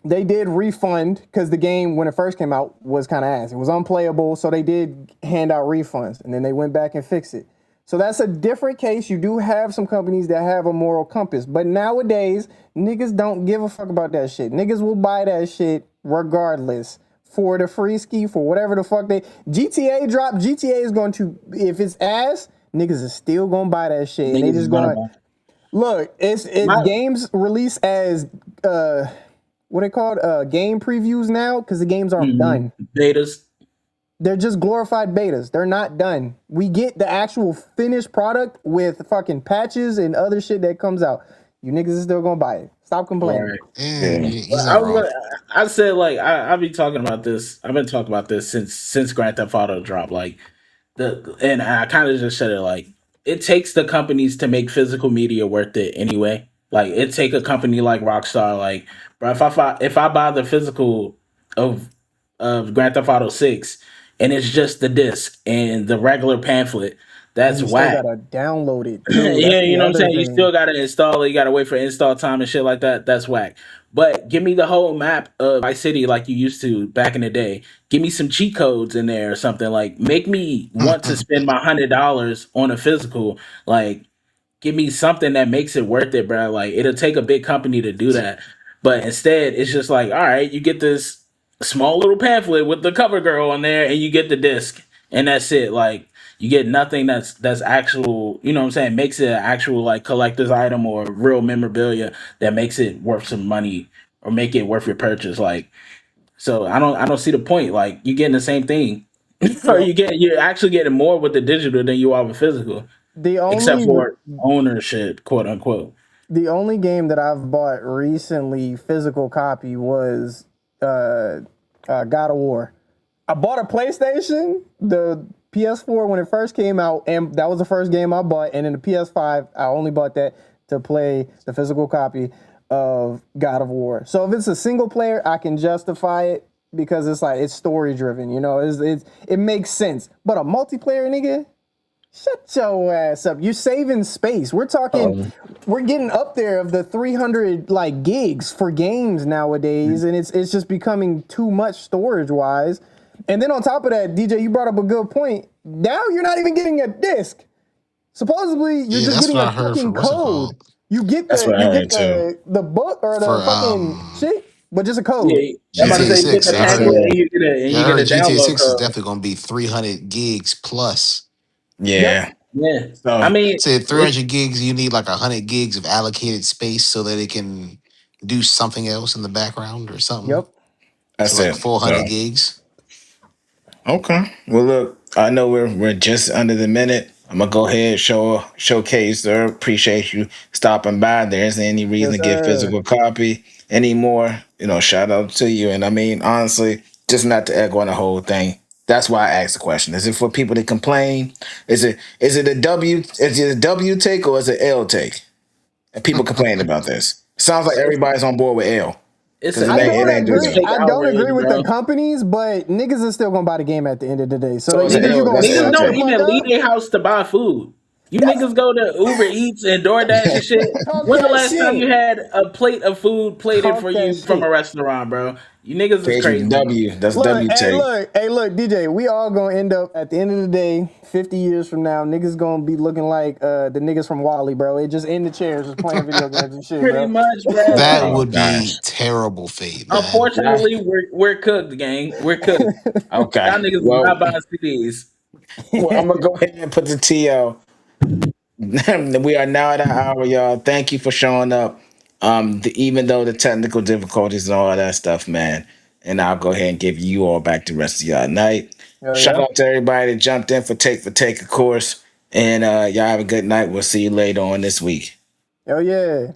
[SPEAKER 2] They did refund because the game when it first came out was kind of ass. It was unplayable, so they did hand out refunds, and then they went back and fixed it. So that's a different case. You do have some companies that have a moral compass, but nowadays niggas don't give a fuck about that shit. Niggas will buy that shit regardless for the free ski, for whatever the fuck they. GTA drop. GTA is going to, if it's ass, niggas is still gonna buy that shit, and they
[SPEAKER 5] Niggas is
[SPEAKER 2] just
[SPEAKER 5] gonna
[SPEAKER 2] going.
[SPEAKER 5] buy.
[SPEAKER 2] Look, it's
[SPEAKER 5] My,
[SPEAKER 2] games release as what they called game previews now because the games aren't done.
[SPEAKER 5] betas.
[SPEAKER 2] They're just glorified betas. They're not done. We get the actual finished product with fucking patches and other shit that comes out. You niggas is still gonna buy it. Stop complaining.
[SPEAKER 5] Right.
[SPEAKER 3] Yeah,
[SPEAKER 1] Yeah.
[SPEAKER 3] he's
[SPEAKER 5] I
[SPEAKER 3] not
[SPEAKER 5] was
[SPEAKER 3] wrong.
[SPEAKER 5] gonna, I said like I be talking about this. I've been talking about this since Grand Theft Auto dropped. Like and I kind of just said it like it takes the companies to make physical media worth it anyway. Like it take a company like Rockstar, like bro, if I buy the physical of Grand Theft Auto 6 and it's just the disc and the regular pamphlet,
[SPEAKER 2] And
[SPEAKER 5] that's
[SPEAKER 2] you still
[SPEAKER 5] whack.
[SPEAKER 2] gotta download it too. That's
[SPEAKER 5] Yeah, you
[SPEAKER 2] the
[SPEAKER 5] know what I'm
[SPEAKER 2] other
[SPEAKER 5] saying? You
[SPEAKER 2] thing.
[SPEAKER 5] still gotta install it, you gotta wait for install time and shit like that. That's whack. But give me the whole map of Vice City like you used to back in the day. Give me some cheat codes in there or something. Like make me want to spend my $100 on a physical. Like give me something that makes it worth it, bro. Like it'll take a big company to do that. But instead, it's just like, all right, you get this small little pamphlet with the cover girl on there and you get the disc and that's it. Like you get nothing that's actual, you know what I'm saying, makes it an actual like collector's item or real memorabilia that makes it worth some money or make it worth your purchase. Like so I don't see the point. Like you getting the same thing. Or
[SPEAKER 2] Well,
[SPEAKER 5] you're actually getting more with the digital than you are with physical.
[SPEAKER 2] the
[SPEAKER 5] Except
[SPEAKER 2] only
[SPEAKER 5] for ownership, quote unquote.
[SPEAKER 2] the only game that I've bought recently physical copy was God of War. I bought a PlayStation, the PS4 when it first came out, and that was the first game I bought. And then the PS5, I only bought that to play the physical copy of God of War. So if it's a single player, I can justify it because it's story driven. It makes sense. But a multiplayer, nigga, shut your ass up. You're saving space. We're getting up there of the 300 like gigs for games nowadays, and it's just becoming too much storage wise. And then on top of that, DJ, you brought up a good point. Now you're not even getting a disc. Supposedly, you're
[SPEAKER 3] Yeah,
[SPEAKER 2] just
[SPEAKER 3] that's
[SPEAKER 2] getting
[SPEAKER 3] what
[SPEAKER 2] a
[SPEAKER 3] I heard
[SPEAKER 2] fucking
[SPEAKER 3] from what's it
[SPEAKER 2] code.
[SPEAKER 3] called
[SPEAKER 2] You get
[SPEAKER 1] That's
[SPEAKER 2] the
[SPEAKER 1] what I
[SPEAKER 2] you get
[SPEAKER 1] heard too.
[SPEAKER 2] the book or
[SPEAKER 3] for
[SPEAKER 2] the fucking shit, but just a code.
[SPEAKER 5] Yeah, I'm about to
[SPEAKER 3] GTA
[SPEAKER 5] say you get
[SPEAKER 3] 6.
[SPEAKER 5] the
[SPEAKER 3] I
[SPEAKER 1] That's
[SPEAKER 5] pamphlet
[SPEAKER 3] heard.
[SPEAKER 5] and
[SPEAKER 3] Yeah,
[SPEAKER 5] you
[SPEAKER 3] I
[SPEAKER 5] get
[SPEAKER 3] heard
[SPEAKER 5] a
[SPEAKER 3] GTA
[SPEAKER 5] download
[SPEAKER 3] 6 is
[SPEAKER 5] code.
[SPEAKER 3] definitely going to be 300 gigs plus.
[SPEAKER 2] Yep.
[SPEAKER 1] yeah.
[SPEAKER 5] Yeah, I
[SPEAKER 1] So
[SPEAKER 5] mean,
[SPEAKER 3] Say
[SPEAKER 5] it's
[SPEAKER 3] 300 gigs, you need like 100 gigs of allocated space so that it can do something else in the background or something.
[SPEAKER 2] Yep.
[SPEAKER 3] So
[SPEAKER 1] that's
[SPEAKER 3] like
[SPEAKER 1] it. So
[SPEAKER 3] 400 gigs.
[SPEAKER 1] okay. Well, look, I know we're just under the minute. I'm gonna go ahead and showcase, sir. Appreciate you stopping by. There isn't any reason
[SPEAKER 2] Yes,
[SPEAKER 1] to get
[SPEAKER 2] sir.
[SPEAKER 1] physical copy anymore. Shout out to you. And I mean, honestly, just not to echo on the whole thing. That's why I asked the question. Is it for people to complain? Is it a W? Is it a W take or is it L take? And people complaining about this. Sounds like
[SPEAKER 5] it's
[SPEAKER 1] everybody's on board with L
[SPEAKER 5] it's
[SPEAKER 1] because
[SPEAKER 5] a
[SPEAKER 1] it
[SPEAKER 2] I
[SPEAKER 1] ain't
[SPEAKER 2] don't
[SPEAKER 1] it ain't do
[SPEAKER 5] it's
[SPEAKER 2] agree.
[SPEAKER 1] nothing.
[SPEAKER 5] fake
[SPEAKER 2] I don't agree
[SPEAKER 5] outrage,
[SPEAKER 2] with the
[SPEAKER 5] bro.
[SPEAKER 2] companies, but niggas is still gonna buy the game at the end of the day. So
[SPEAKER 1] So
[SPEAKER 2] like,
[SPEAKER 1] it's an
[SPEAKER 2] niggas, you
[SPEAKER 1] L.
[SPEAKER 2] gonna
[SPEAKER 1] That's what
[SPEAKER 2] shut
[SPEAKER 1] I
[SPEAKER 5] Niggas
[SPEAKER 2] the
[SPEAKER 5] don't
[SPEAKER 2] fuck
[SPEAKER 1] take.
[SPEAKER 5] even leave
[SPEAKER 2] up?
[SPEAKER 5] their house to buy food. You
[SPEAKER 2] That's
[SPEAKER 5] niggas go to Uber Eats and DoorDash and shit.
[SPEAKER 2] talk
[SPEAKER 5] When the
[SPEAKER 2] that
[SPEAKER 5] last time you
[SPEAKER 2] shit.
[SPEAKER 5] had a plate of food plated for
[SPEAKER 2] Talk that
[SPEAKER 5] you from a
[SPEAKER 2] shit.
[SPEAKER 5] restaurant, bro? You niggas is crazy.
[SPEAKER 1] W. That's
[SPEAKER 2] Look,
[SPEAKER 1] W
[SPEAKER 2] hey,
[SPEAKER 1] take.
[SPEAKER 2] look, hey, look, DJ. We all gonna end up at the end of the day, 50 years from now, niggas gonna be looking like the niggas from Wally, bro. It just in the chairs, just playing video games and shit,
[SPEAKER 5] Pretty
[SPEAKER 2] bro.
[SPEAKER 5] much, bro.
[SPEAKER 3] That
[SPEAKER 1] Oh
[SPEAKER 3] would be
[SPEAKER 1] gosh.
[SPEAKER 3] terrible fate, man.
[SPEAKER 1] Yeah.
[SPEAKER 5] Unfortunately, we're cooked, gang. We're cooked.
[SPEAKER 1] Okay.
[SPEAKER 5] Y'all niggas is
[SPEAKER 1] Well,
[SPEAKER 5] not buying CDs.
[SPEAKER 1] I'm gonna go ahead and put the TO. We are now at an hour, y'all. Thank you for showing up. Even though the technical difficulties and all that stuff, man. And I'll go ahead and give you all back the rest of y'all night.
[SPEAKER 2] Hell
[SPEAKER 1] Shout
[SPEAKER 2] yeah.
[SPEAKER 1] out to everybody that jumped in for take, of course. And y'all have a good night. We'll see you later on this week.
[SPEAKER 2] Hell yeah.